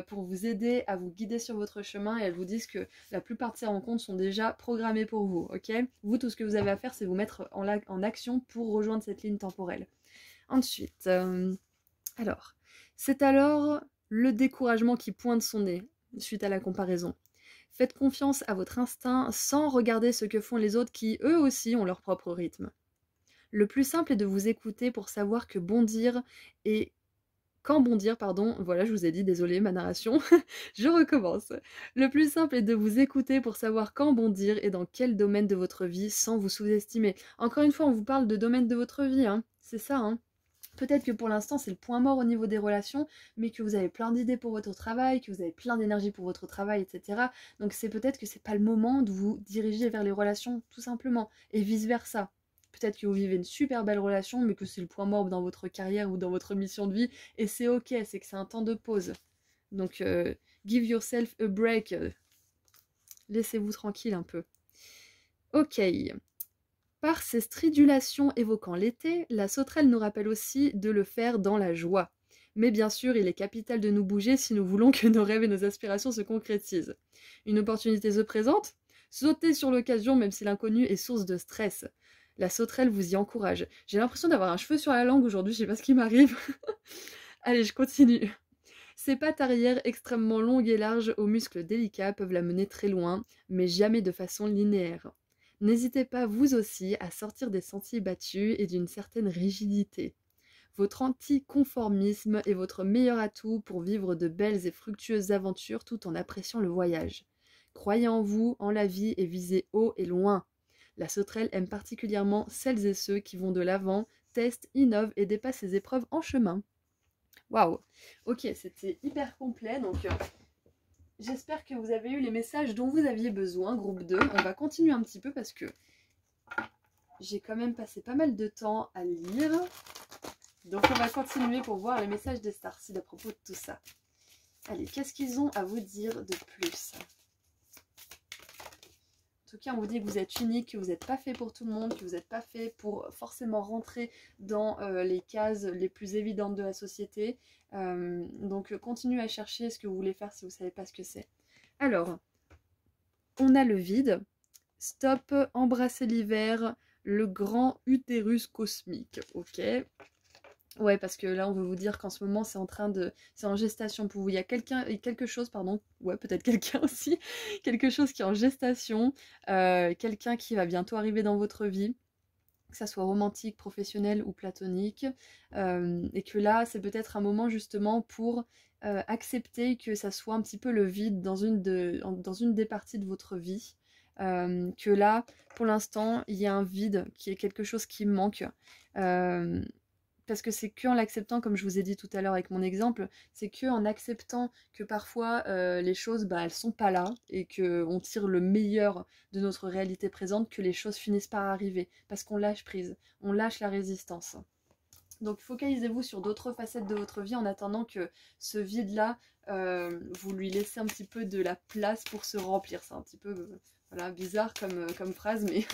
pour vous aider à vous guider sur votre chemin et elles vous disent que la plupart de ces rencontres sont déjà programmées pour vous, ok ? Vous, tout ce que vous avez à faire, c'est vous mettre en action pour rejoindre cette ligne temporelle. Ensuite, alors, c'est alors le découragement qui pointe son nez suite à la comparaison. Faites confiance à votre instinct sans regarder ce que font les autres qui, eux aussi, ont leur propre rythme. Le plus simple est de vous écouter pour savoir que bondir et quand bondir, pardon, voilà, je vous ai dit, désolé ma narration, je recommence. Le plus simple est de vous écouter pour savoir quand bondir et dans quel domaine de votre vie sans vous sous-estimer. Encore une fois, on vous parle de domaine de votre vie, hein, c'est ça, hein. Peut-être que pour l'instant c'est le point mort au niveau des relations, mais que vous avez plein d'idées pour votre travail, que vous avez plein d'énergie pour votre travail, etc. Donc c'est peut-être que c'est pas le moment de vous diriger vers les relations, tout simplement, et vice-versa. Peut-être que vous vivez une super belle relation, mais que c'est le point mort dans votre carrière ou dans votre mission de vie, et c'est ok, c'est que c'est un temps de pause. Donc give yourself a break, laissez-vous tranquille un peu. Ok. Par ses stridulations évoquant l'été, la sauterelle nous rappelle aussi de le faire dans la joie. Mais bien sûr, il est capital de nous bouger si nous voulons que nos rêves et nos aspirations se concrétisent. Une opportunité se présente ? Sautez sur l'occasion même si l'inconnu est source de stress. La sauterelle vous y encourage. J'ai l'impression d'avoir un cheveu sur la langue aujourd'hui, je sais pas ce qui m'arrive. Allez, je continue. Ses pattes arrière extrêmement longues et larges aux muscles délicats peuvent la mener très loin, mais jamais de façon linéaire. N'hésitez pas vous aussi à sortir des sentiers battus et d'une certaine rigidité. Votre anticonformisme est votre meilleur atout pour vivre de belles et fructueuses aventures tout en appréciant le voyage. Croyez en vous, en la vie et visez haut et loin. La sauterelle aime particulièrement celles et ceux qui vont de l'avant, testent, innovent et dépassent les épreuves en chemin. Waouh! Ok, c'était hyper complet, donc j'espère que vous avez eu les messages dont vous aviez besoin, groupe 2. On va continuer un petit peu parce que j'ai quand même passé pas mal de temps à lire. Donc on va continuer pour voir les messages des starseeds à propos de tout ça. Allez, qu'est-ce qu'ils ont à vous dire de plus ? En tout cas, on vous dit que vous êtes unique, que vous n'êtes pas fait pour tout le monde, que vous n'êtes pas fait pour forcément rentrer dans les cases les plus évidentes de la société. Donc continuez à chercher ce que vous voulez faire si vous ne savez pas ce que c'est. Alors, on a le vide. Stop, embrasser l'hiver, le grand utérus cosmique. Ok. Ouais, parce que là, on veut vous dire qu'en ce moment, c'est en gestation pour vous. Il y a quelque chose, pardon, ouais, peut-être quelqu'un aussi, quelque chose qui est en gestation, quelqu'un qui va bientôt arriver dans votre vie, que ça soit romantique, professionnel ou platonique, et que là, c'est peut-être un moment justement pour accepter que ça soit un petit peu le vide dans une des parties de votre vie, que là, pour l'instant, il y a un vide, qui est quelque chose qui manque, parce que c'est qu'en l'acceptant, comme je vous ai dit tout à l'heure avec mon exemple, c'est qu'en acceptant que parfois les choses, bah, elles sont pas là et qu'on tire le meilleur de notre réalité présente, que les choses finissent par arriver, parce qu'on lâche prise, on lâche la résistance. Donc focalisez-vous sur d'autres facettes de votre vie en attendant que ce vide-là, vous lui laissez un petit peu de la place pour se remplir. C'est un petit peu voilà, bizarre comme phrase, mais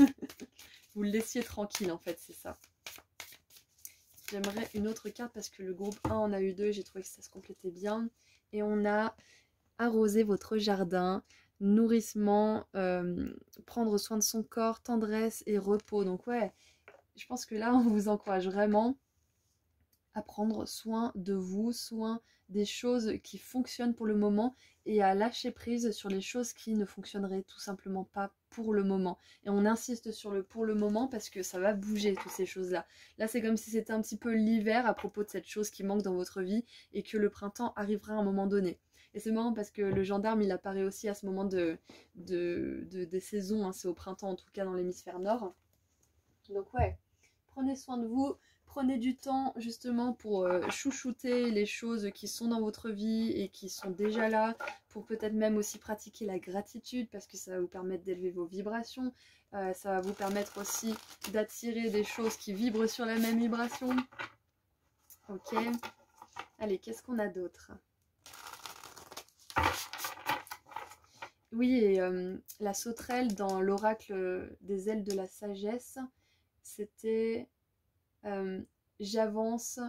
vous le laissiez tranquille en fait, c'est ça. J'aimerais une autre carte parce que le groupe 1 en a eu 2 et j'ai trouvé que ça se complétait bien. Et on a arroser votre jardin, nourrissement, prendre soin de son corps, tendresse et repos. Donc ouais, je pense que là on vous encourage vraiment à prendre soin de vous, soin des choses qui fonctionnent pour le moment et à lâcher prise sur les choses qui ne fonctionneraient tout simplement pas pour le moment. Et on insiste sur le pour le moment parce que ça va bouger toutes ces choses-là. Là, c'est comme si c'était un petit peu l'hiver à propos de cette chose qui manque dans votre vie et que le printemps arrivera à un moment donné. Et c'est marrant parce que le gendarme, il apparaît aussi à ce moment des saisons, hein, c'est au printemps en tout cas dans l'hémisphère nord. Donc ouais, prenez soin de vous, prenez du temps justement pour chouchouter les choses qui sont dans votre vie et qui sont déjà là, pour peut-être même aussi pratiquer la gratitude parce que ça va vous permettre d'élever vos vibrations, ça va vous permettre aussi d'attirer des choses qui vibrent sur la même vibration. Ok, allez, qu'est-ce qu'on a d'autre? Oui, et la sauterelle dans l'oracle des ailes de la sagesse, c'était j'avance,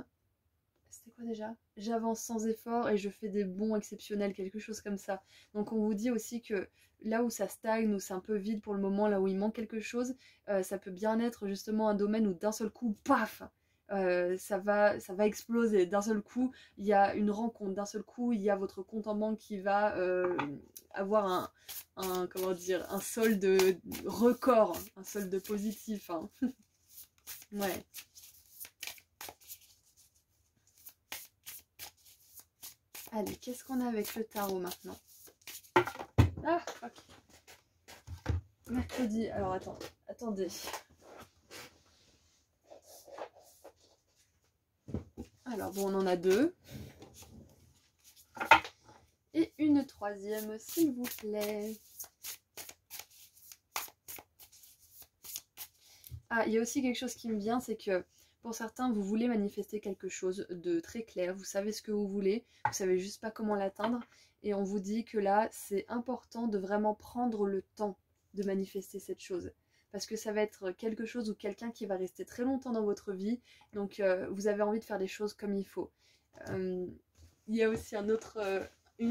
c'était quoi déjà? J'avance sans effort et je fais des bonds exceptionnels, quelque chose comme ça. Donc on vous dit aussi que là où ça stagne, où c'est un peu vide pour le moment, là où il manque quelque chose, ça peut bien être justement un domaine où d'un seul coup, paf, ça va exploser. D'un seul coup, il y a une rencontre. D'un seul coup, il y a votre compte en banque qui va avoir comment dire, un solde record, un solde positif. Hein. Ouais. Allez, qu'est-ce qu'on a avec le tarot maintenant? Ah, fuck. Mercredi. Alors, attendez. Alors, bon, on en a deux. Et une troisième, s'il vous plaît. Ah, il y a aussi quelque chose qui me vient, c'est que pour certains, vous voulez manifester quelque chose de très clair, vous savez ce que vous voulez, vous savez juste pas comment l'atteindre, et on vous dit que là, c'est important de vraiment prendre le temps de manifester cette chose. Parce que ça va être quelque chose ou quelqu'un qui va rester très longtemps dans votre vie, donc vous avez envie de faire les choses comme il faut. Il y a aussi une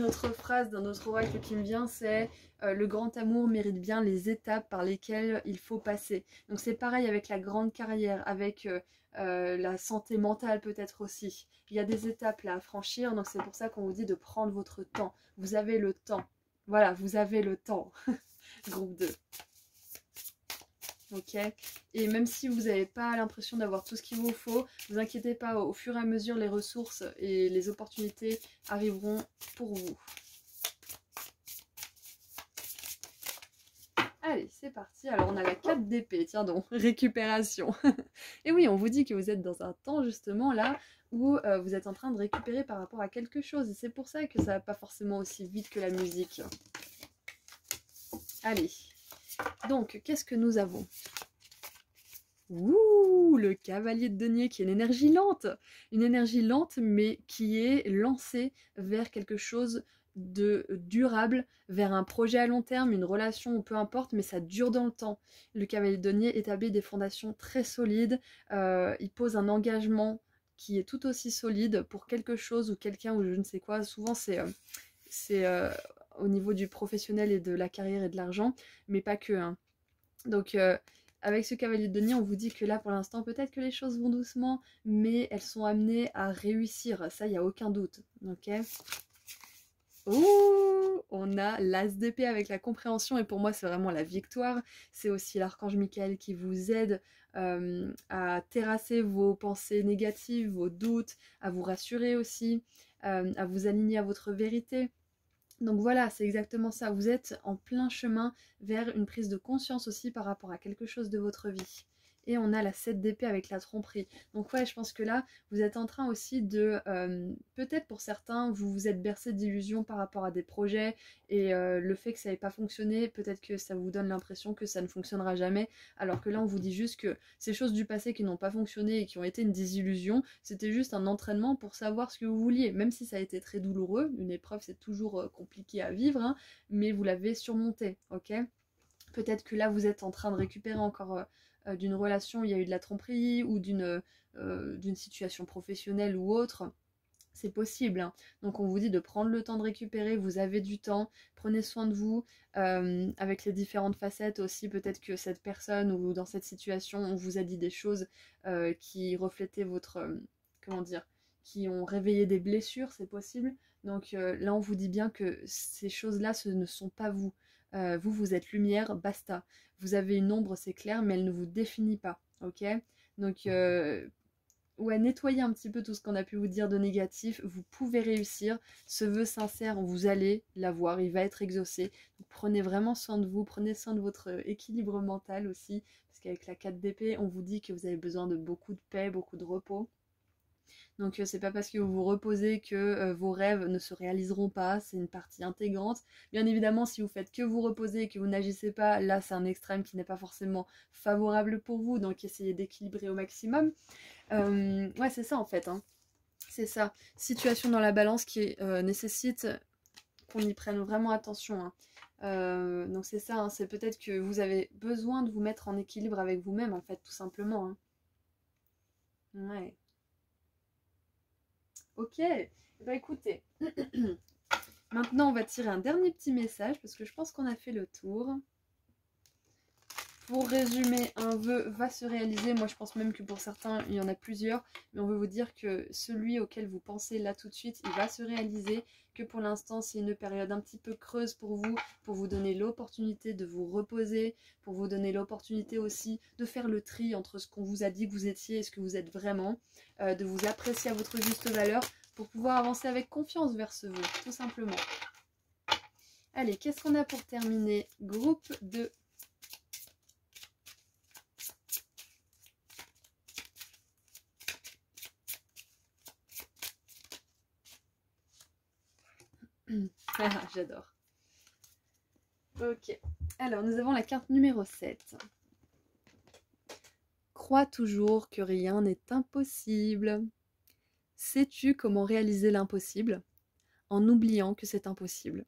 autre phrase d'un autre oracle qui me vient, c'est le grand amour mérite bien les étapes par lesquelles il faut passer. Donc c'est pareil avec la grande carrière, avec la santé mentale peut-être aussi. Il y a des étapes là à franchir, donc c'est pour ça qu'on vous dit de prendre votre temps. Vous avez le temps. Voilà, vous avez le temps. Groupe 2. Ok, et même si vous n'avez pas l'impression d'avoir tout ce qu'il vous faut, vous inquiétez pas, au fur et à mesure les ressources et les opportunités arriveront pour vous. Allez, c'est parti. Alors on a la 4 d'épée, tiens donc, récupération. Et oui, on vous dit que vous êtes dans un temps justement là où vous êtes en train de récupérer par rapport à quelque chose. Et c'est pour ça que ça va pas forcément aussi vite que la musique. Allez, donc qu'est-ce que nous avons? Ouh, le cavalier de denier qui est une énergie lente mais qui est lancée vers quelque chose de durable, vers un projet à long terme, une relation ou peu importe, mais ça dure dans le temps. Le cavalier de denier établit des fondations très solides, il pose un engagement qui est tout aussi solide pour quelque chose ou quelqu'un ou je ne sais quoi. Souvent c'est au niveau du professionnel et de la carrière et de l'argent, mais pas que. Hein. Donc avec ce cavalier de denier, on vous dit que là pour l'instant peut-être que les choses vont doucement, mais elles sont amenées à réussir, ça il n'y a aucun doute. Ok. Ouh, on a l'as d'épée avec la compréhension et pour moi c'est vraiment la victoire. C'est aussi l'archange Michael qui vous aide à terrasser vos pensées négatives, vos doutes, à vous rassurer aussi, à vous aligner à votre vérité. Donc voilà, c'est exactement ça. Vous êtes en plein chemin vers une prise de conscience aussi par rapport à quelque chose de votre vie. Et on a la 7 d'épée avec la tromperie. Donc ouais, je pense que là, vous êtes en train aussi de... peut-être pour certains, vous vous êtes bercé d'illusions par rapport à des projets et le fait que ça n'ait pas fonctionné, peut-être que ça vous donne l'impression que ça ne fonctionnera jamais. Alors que là, on vous dit juste que ces choses du passé qui n'ont pas fonctionné et qui ont été une désillusion, c'était juste un entraînement pour savoir ce que vous vouliez. Même si ça a été très douloureux, une épreuve c'est toujours compliqué à vivre, hein, mais vous l'avez surmonté, ok ? Peut-être que là, vous êtes en train de récupérer encore d'une relation où il y a eu de la tromperie ou d'une situation professionnelle ou autre. C'est possible. Hein. Donc on vous dit de prendre le temps de récupérer, vous avez du temps, prenez soin de vous, avec les différentes facettes aussi, peut-être que cette personne ou dans cette situation, on vous a dit des choses qui reflétaient votre... comment dire ? qui ont réveillé des blessures, c'est possible. Donc là, on vous dit bien que ces choses-là, ce ne sont pas vous. Vous, vous êtes lumière, basta. Vous avez une ombre, c'est clair, mais elle ne vous définit pas, ok? Donc, ouais, nettoyez un petit peu tout ce qu'on a pu vous dire de négatif. Vous pouvez réussir. Ce vœu sincère, vous allez l'avoir, il va être exaucé. Donc, prenez vraiment soin de vous, prenez soin de votre équilibre mental aussi, parce qu'avec la 4 d'épée, on vous dit que vous avez besoin de beaucoup de paix, beaucoup de repos. Donc c'est pas parce que vous vous reposez que vos rêves ne se réaliseront pas, c'est une partie intégrante. Bien évidemment, si vous faites que vous reposer et que vous n'agissez pas, là c'est un extrême qui n'est pas forcément favorable pour vous, donc essayez d'équilibrer au maximum. Ouais, c'est ça en fait, hein. C'est ça. Situation dans la balance qui nécessite qu'on y prenne vraiment attention, hein. Donc c'est ça, hein, c'est peut-être que vous avez besoin de vous mettre en équilibre avec vous-même en fait, tout simplement, hein. Ouais. Ok, bah écoutez, maintenant on va tirer un dernier petit message parce que je pense qu'on a fait le tour. Pour résumer, un vœu va se réaliser. Moi je pense même que pour certains il y en a plusieurs, mais on veut vous dire que celui auquel vous pensez là tout de suite, il va se réaliser, que pour l'instant c'est une période un petit peu creuse pour vous donner l'opportunité de vous reposer, pour vous donner l'opportunité aussi de faire le tri entre ce qu'on vous a dit que vous étiez et ce que vous êtes vraiment, de vous apprécier à votre juste valeur pour pouvoir avancer avec confiance vers ce vœu, tout simplement. Allez, qu'est-ce qu'on a pour terminer? Groupe 2. J'adore. Ok. Alors, nous avons la carte numéro 7. Crois toujours que rien n'est impossible. Sais-tu comment réaliser l'impossible en oubliant que c'est impossible?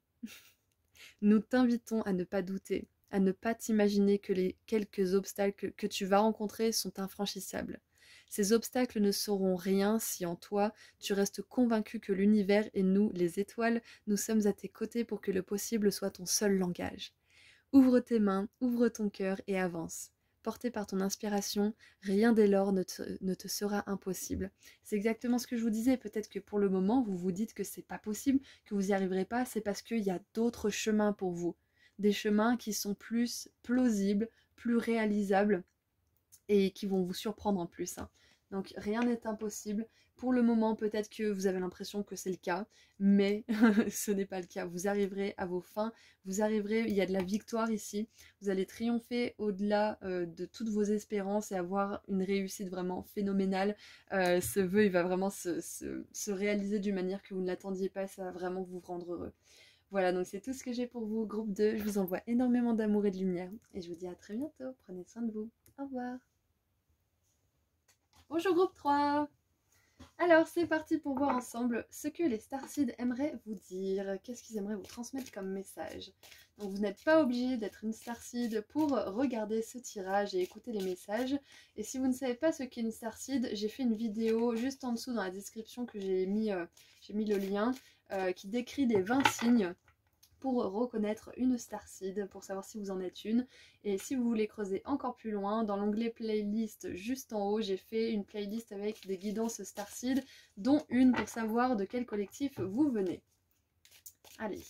Nous t'invitons à ne pas douter, à ne pas t'imaginer que les quelques obstacles que tu vas rencontrer sont infranchissables. Ces obstacles ne seront rien si en toi, tu restes convaincu que l'univers et nous, les étoiles, nous sommes à tes côtés pour que le possible soit ton seul langage. Ouvre tes mains, ouvre ton cœur et avance. Porté par ton inspiration, rien dès lors ne te sera impossible. C'est exactement ce que je vous disais, peut-être que pour le moment, vous vous dites que c'est pas possible, que vous n'y arriverez pas, c'est parce qu'il y a d'autres chemins pour vous. Des chemins qui sont plus plausibles, plus réalisables, et qui vont vous surprendre en plus, hein. Donc rien n'est impossible. Pour le moment, peut-être que vous avez l'impression que c'est le cas, mais ce n'est pas le cas. Vous arriverez à vos fins, vous arriverez, il y a de la victoire ici. Vous allez triompher au-delà de toutes vos espérances et avoir une réussite vraiment phénoménale. Ce vœu, il va vraiment se réaliser d'une manière que vous ne l'attendiez pas, ça va vraiment vous rendre heureux. Voilà, donc c'est tout ce que j'ai pour vous, groupe 2. Je vous envoie énormément d'amour et de lumière. Et je vous dis à très bientôt. Prenez soin de vous. Au revoir. Bonjour groupe 3. Alors c'est parti pour voir ensemble ce que les starseeds aimeraient vous dire. Qu'est-ce qu'ils aimeraient vous transmettre comme message. Donc vous n'êtes pas obligé d'être une starseed pour regarder ce tirage et écouter les messages. Et si vous ne savez pas ce qu'est une starseed, j'ai fait une vidéo juste en dessous dans la description que j'ai mis le lien qui décrit les 20 signes pour reconnaître une starseed, pour savoir si vous en êtes une. Et si vous voulez creuser encore plus loin, dans l'onglet playlist juste en haut, j'ai fait une playlist avec des guidances starseed, dont une pour savoir de quel collectif vous venez. Allez,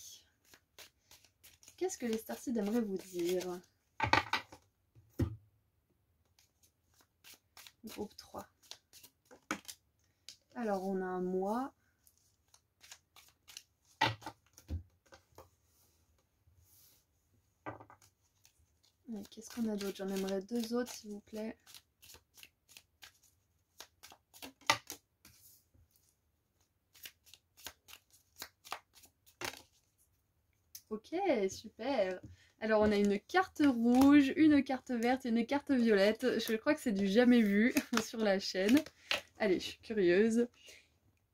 qu'est-ce que les starseed aimeraient vous dire? Groupe 3. Alors on a un mois. Qu'est-ce qu'on a d'autre? J'en aimerais 2 autres, s'il vous plaît. Ok, super. Alors, on a une carte rouge, une carte verte et une carte violette. Je crois que c'est du jamais vu sur la chaîne. Allez, je suis curieuse.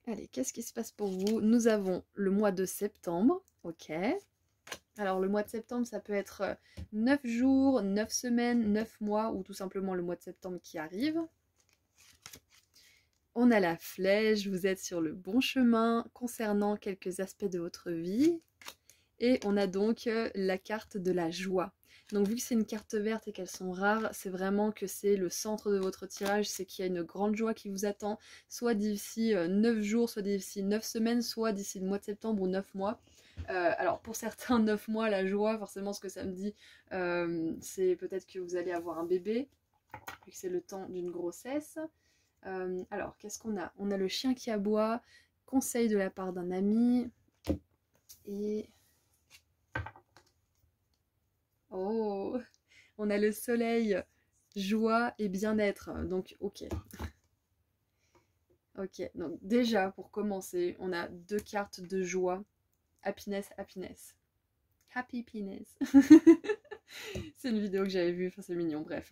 Allez, qu'est-ce qui se passe pour vous? Nous avons le mois de septembre. Ok. Alors le mois de septembre, ça peut être 9 jours, 9 semaines, 9 mois ou tout simplement le mois de septembre qui arrive. On a la flèche, vous êtes sur le bon chemin concernant quelques aspects de votre vie. Et on a donc la carte de la joie. Donc vu que c'est une carte verte et qu'elles sont rares, c'est vraiment que c'est le centre de votre tirage, c'est qu'il y a une grande joie qui vous attend, soit d'ici 9 jours, soit d'ici 9 semaines, soit d'ici le mois de septembre ou 9 mois. Alors pour certains 9 mois, la joie, forcément ce que ça me dit, c'est peut-être que vous allez avoir un bébé, vu que c'est le temps d'une grossesse. Alors qu'est-ce qu'on a? On a le chien qui aboie, conseil de la part d'un ami, et... Oh, on a le soleil, joie et bien-être. Donc, ok. Ok, donc déjà, pour commencer, on a 2 cartes de joie. Happiness, happiness. Happiness. C'est une vidéo que j'avais vue, enfin c'est mignon, bref.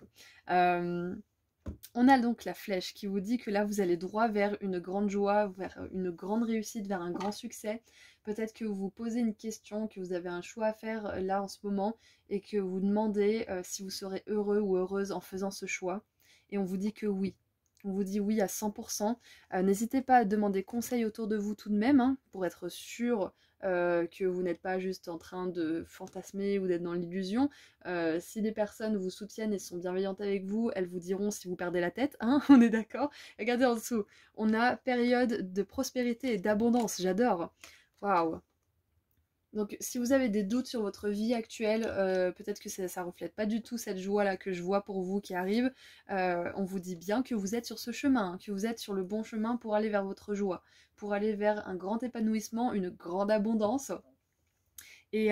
On a donc la flèche qui vous dit que là, vous allez droit vers une grande joie, vers une grande réussite, vers un grand succès. Peut-être que vous vous posez une question, que vous avez un choix à faire là en ce moment et que vous demandez si vous serez heureux ou heureuse en faisant ce choix. Et on vous dit que oui. On vous dit oui à 100%. N'hésitez pas à demander conseil autour de vous tout de même, hein, pour être sûr que vous n'êtes pas juste en train de fantasmer ou d'être dans l'illusion. Si des personnes vous soutiennent et sont bienveillantes avec vous, elles vous diront si vous perdez la tête, hein, on est d'accord. Regardez en dessous, on a période de prospérité et d'abondance, j'adore. Waouh. Donc si vous avez des doutes sur votre vie actuelle, peut-être que ça reflète pas du tout cette joie-là que je vois pour vous qui arrive, on vous dit bien que vous êtes sur ce chemin, que vous êtes sur le bon chemin pour aller vers votre joie, pour aller vers un grand épanouissement, une grande abondance. Et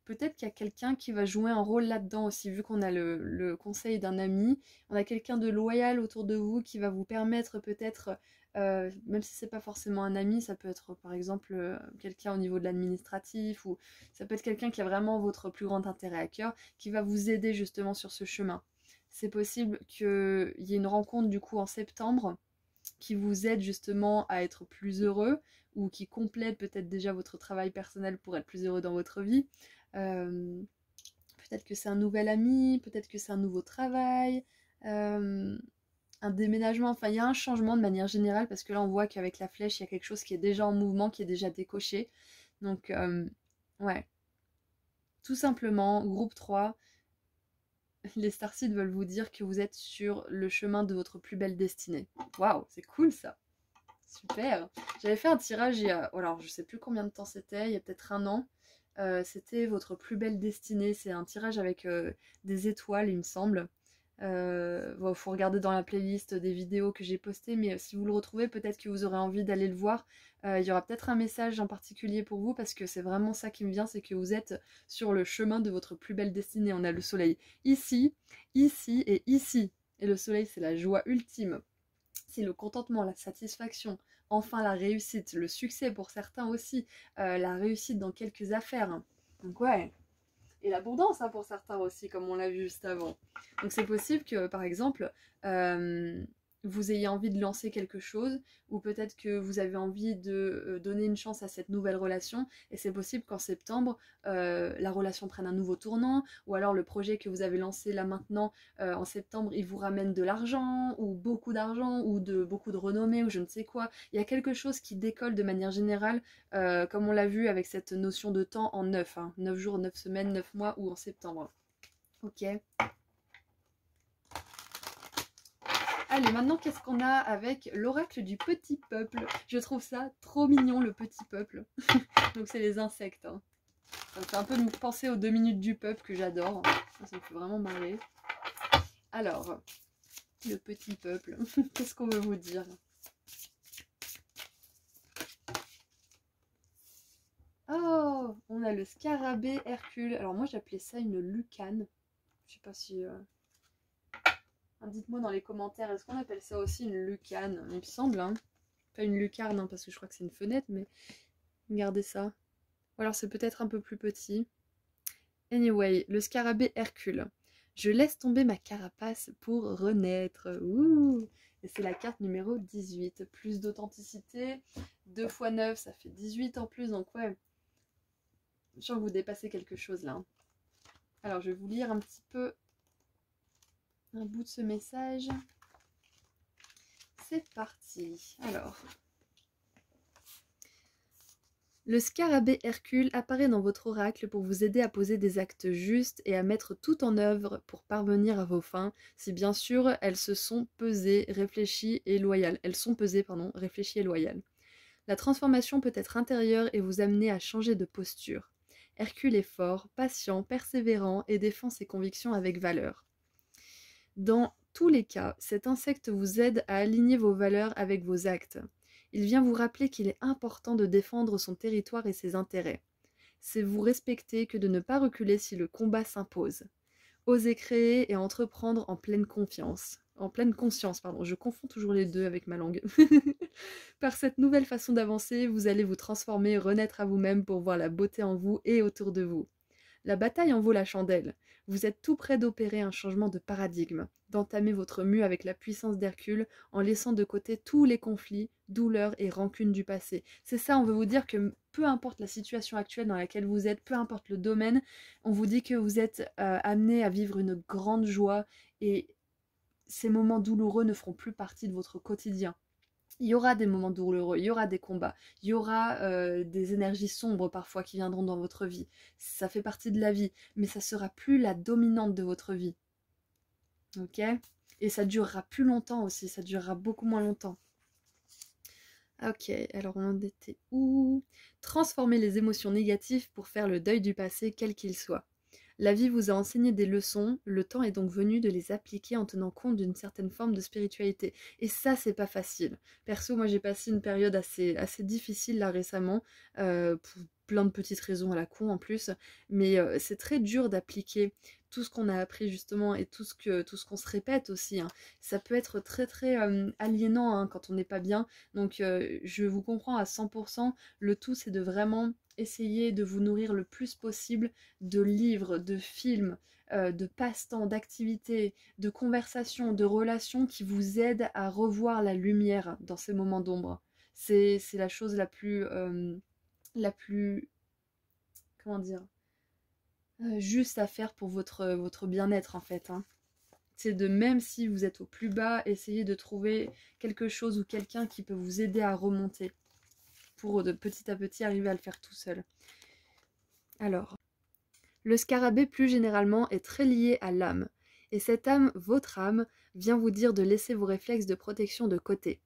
peut-être qu'il y a quelqu'un qui va jouer un rôle là-dedans aussi, vu qu'on a le conseil d'un ami, on a quelqu'un de loyal autour de vous qui va vous permettre peut-être, même si c'est pas forcément un ami, ça peut être par exemple quelqu'un au niveau de l'administratif, ou ça peut être quelqu'un qui a vraiment votre plus grand intérêt à cœur, qui va vous aider justement sur ce chemin. C'est possible qu'il y ait une rencontre du coup en septembre qui vous aide justement à être plus heureux ou qui complète peut-être déjà votre travail personnel pour être plus heureux dans votre vie. Euh, Peut-être que c'est un nouvel ami, peut-être que c'est un nouveau travail, un déménagement, enfin il y a un changement de manière générale parce que là on voit qu'avec la flèche il y a quelque chose qui est déjà en mouvement, qui est déjà décoché. Donc ouais, tout simplement, groupe 3, les starseeds veulent vous dire que vous êtes sur le chemin de votre plus belle destinée. Waouh, c'est cool ça. Super. J'avais fait un tirage il y a, alors je sais plus combien de temps c'était, il y a peut-être un an. C'était votre plus belle destinée. C'est un tirage avec des étoiles, il me semble. Bon, faut regarder dans la playlist des vidéos que j'ai postées, mais si vous le retrouvez, peut-être que vous aurez envie d'aller le voir. Il y aura peut-être un message en particulier pour vous parce que c'est vraiment ça qui me vient, c'est que vous êtes sur le chemin de votre plus belle destinée. On a le soleil ici, ici et ici. Et le soleil, c'est la joie ultime. C'est le contentement, la satisfaction, enfin la réussite, le succès pour certains aussi, la réussite dans quelques affaires. Donc ouais, et l'abondance hein, pour certains aussi, comme on l'a vu juste avant. Donc c'est possible que, par exemple, vous ayez envie de lancer quelque chose, ou peut-être que vous avez envie de donner une chance à cette nouvelle relation, et c'est possible qu'en septembre, la relation prenne un nouveau tournant, ou alors le projet que vous avez lancé là maintenant, en septembre, il vous ramène de l'argent, ou beaucoup de renommée, ou je ne sais quoi. Il y a quelque chose qui décolle de manière générale, comme on l'a vu avec cette notion de temps en 9, hein, 9 jours, 9 semaines, 9 mois, ou en septembre. Ok. Allez, maintenant, qu'est-ce qu'on a avec l'oracle du petit peuple? Je trouve ça trop mignon, le petit peuple. Donc, c'est les insectes. Hein. Ça me fait un peu penser aux 2 minutes du peuple que j'adore. Ça me fait vraiment marrer. Alors, le petit peuple, qu'est-ce qu'on veut vous dire? Oh, on a le scarabée Hercule. Alors, moi, j'appelais ça une lucane. Je sais pas si... Dites-moi dans les commentaires, est-ce qu'on appelle ça aussi une lucane? Il me semble, hein. Pas une lucarne, hein, parce que je crois que c'est une fenêtre, mais regardez ça. Ou alors c'est peut-être un peu plus petit. Anyway, le scarabée Hercule. Je laisse tomber ma carapace pour renaître. Ouh! Et c'est la carte numéro 18. Plus d'authenticité. 2 x 9, ça fait 18 en plus, donc ouais. Je sens que vous dépassez quelque chose là. Alors je vais vous lire un petit peu un bout de ce message. C'est parti. Alors, Le scarabée Hercule apparaît dans votre oracle pour vous aider à poser des actes justes et à mettre tout en œuvre pour parvenir à vos fins, si bien sûr elles se sont pesées, réfléchies et loyales. Elles sont pesées, pardon, réfléchies et loyales. La transformation peut être intérieure et vous amener à changer de posture. Hercule est fort, patient, persévérant et défend ses convictions avec valeur. Dans tous les cas, cet insecte vous aide à aligner vos valeurs avec vos actes. Il vient vous rappeler qu'il est important de défendre son territoire et ses intérêts. C'est vous respecter que de ne pas reculer si le combat s'impose. Osez créer et entreprendre en pleine confiance. En pleine conscience, pardon, je confonds toujours les deux avec ma langue. Par cette nouvelle façon d'avancer, vous allez vous transformer et renaître à vous-même pour voir la beauté en vous et autour de vous. La bataille en vaut la chandelle. Vous êtes tout près d'opérer un changement de paradigme, d'entamer votre mue avec la puissance d'Hercule en laissant de côté tous les conflits, douleurs et rancunes du passé. C'est ça, on veut vous dire que peu importe la situation actuelle dans laquelle vous êtes, peu importe le domaine, on vous dit que vous êtes amené à vivre une grande joie et ces moments douloureux ne feront plus partie de votre quotidien. Il y aura des moments douloureux, il y aura des combats, il y aura des énergies sombres parfois qui viendront dans votre vie. Ça fait partie de la vie, mais ça sera plus la dominante de votre vie. Ok? Et ça durera plus longtemps aussi, ça durera beaucoup moins longtemps. Ok, alors on en était où? Transformer les émotions négatives pour faire le deuil du passé, quel qu'il soit. La vie vous a enseigné des leçons, le temps est donc venu de les appliquer en tenant compte d'une certaine forme de spiritualité. Et ça, c'est pas facile. Perso, moi j'ai passé une période assez difficile là récemment, pour plein de petites raisons à la con en plus, mais c'est très dur d'appliquer tout ce qu'on a appris justement et tout ce qu'on se répète aussi. Hein. Ça peut être très très aliénant hein, quand on n'est pas bien, donc je vous comprends à 100%, le tout c'est de vraiment essayer de vous nourrir le plus possible de livres, de films, de passe-temps, d'activités, de conversations, de relations qui vous aident à revoir la lumière dans ces moments d'ombre. C'est la chose la plus comment dire, juste à faire pour votre bien-être en fait. Hein. C'est de même si vous êtes au plus bas, essayez de trouver quelque chose ou quelqu'un qui peut vous aider à remonter pour de petit à petit arriver à le faire tout seul. Alors, le scarabée plus généralement est très lié à l'âme. Et cette âme, votre âme, vient vous dire de laisser vos réflexes de protection de côté.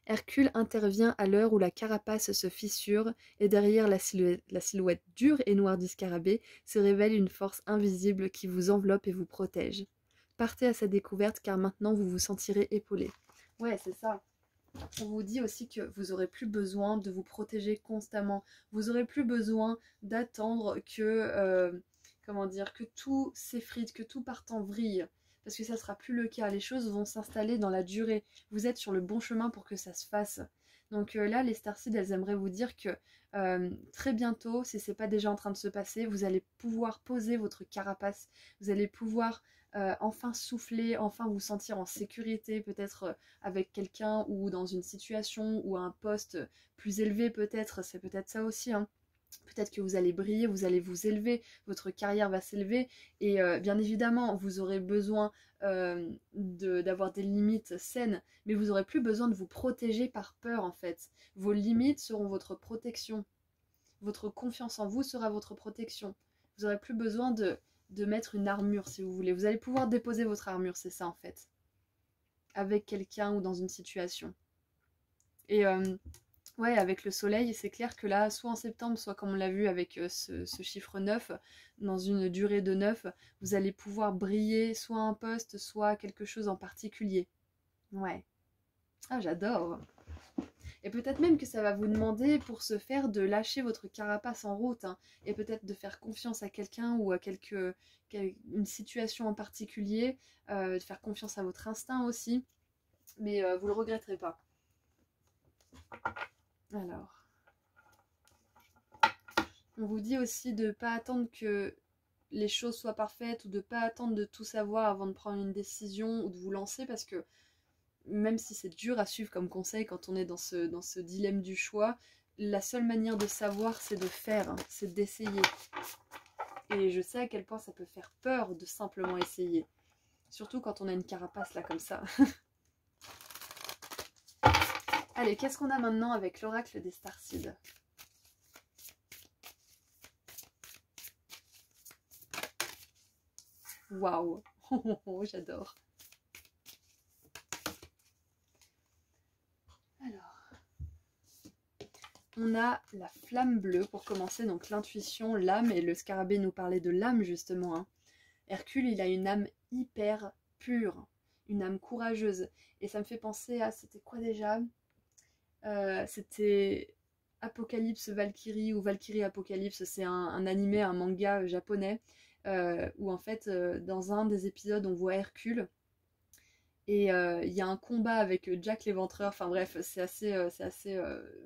Hercule intervient à l'heure où la carapace se fissure et derrière la silhouette dure et noire du scarabée se révèle une force invisible qui vous enveloppe et vous protège. Partez à sa découverte car maintenant vous vous sentirez épaulé. Ouais, c'est ça. On vous dit aussi que vous n'aurez plus besoin de vous protéger constamment. Vous n'aurez plus besoin d'attendre que, comment dire, que tout s'effrite, que tout parte en vrille. Parce que ça ne sera plus le cas. Les choses vont s'installer dans la durée. Vous êtes sur le bon chemin pour que ça se fasse. Donc là, les starseeds, elles aimeraient vous dire que très bientôt, si ce n'est pas déjà en train de se passer, vous allez pouvoir poser votre carapace. Vous allez pouvoir enfin souffler, enfin vous sentir en sécurité, peut-être avec quelqu'un ou dans une situation ou à un poste plus élevé peut-être, c'est peut-être ça aussi. Hein. Peut-être que vous allez briller, vous allez vous élever, votre carrière va s'élever et bien évidemment vous aurez besoin d'avoir des limites saines, mais vous n'aurez plus besoin de vous protéger par peur en fait. Vos limites seront votre protection. Votre confiance en vous sera votre protection. Vous n'aurez plus besoin de mettre une armure si vous voulez. Vous allez pouvoir déposer votre armure, c'est ça en fait. Avec quelqu'un ou dans une situation. Et ouais, avec le soleil, c'est clair que là, soit en septembre, soit comme on l'a vu avec ce chiffre 9, dans une durée de 9, vous allez pouvoir briller soit un poste, soit quelque chose en particulier. Ouais. Ah, j'adore. Et peut-être même que ça va vous demander pour ce faire de lâcher votre carapace en route hein, et peut-être de faire confiance à quelqu'un ou à une situation en particulier, de faire confiance à votre instinct aussi, mais vous ne le regretterez pas. Alors, on vous dit aussi de ne pas attendre que les choses soient parfaites ou de ne pas attendre de tout savoir avant de prendre une décision ou de vous lancer parce que même si c'est dur à suivre comme conseil quand on est dans ce dilemme du choix, la seule manière de savoir c'est de faire, hein, c'est d'essayer. Et je sais à quel point ça peut faire peur de simplement essayer. Surtout quand on a une carapace là comme ça. Allez, qu'est-ce qu'on a maintenant avec l'oracle des starseeds? Waouh. J'adore. Alors, on a la flamme bleue pour commencer, donc l'intuition, l'âme, et le scarabée nous parlait de l'âme justement, hein. Hercule, il a une âme hyper pure, une âme courageuse, et ça me fait penser à, c'était quoi déjà? C'était Apocalypse Valkyrie ou Valkyrie Apocalypse, c'est un animé, un manga japonais, où en fait, dans un des épisodes, on voit Hercule, et il y a un combat avec Jack l'Éventreur, enfin bref, c'est assez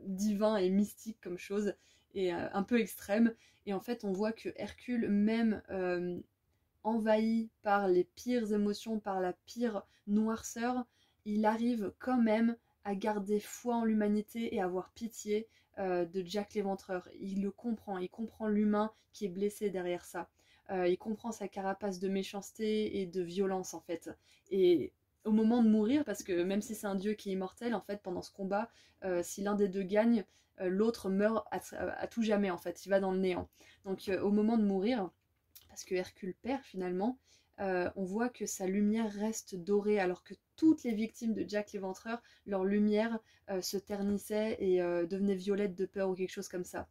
divin et mystique comme chose, et un peu extrême, et en fait on voit que Hercule, même envahi par les pires émotions, par la pire noirceur, il arrive quand même à garder foi en l'humanité et à avoir pitié de Jack l'Éventreur. Il le comprend, il comprend l'humain qui est blessé derrière ça. Il comprend sa carapace de méchanceté et de violence en fait. Et au moment de mourir, parce que même si c'est un dieu qui est immortel, en fait pendant ce combat, si l'un des deux gagne, l'autre meurt à tout jamais en fait, il va dans le néant. Donc au moment de mourir, parce que Hercule perd finalement, on voit que sa lumière reste dorée, alors que toutes les victimes de Jack l'Éventreur, leur lumière se ternissait et devenait violette de peur ou quelque chose comme ça.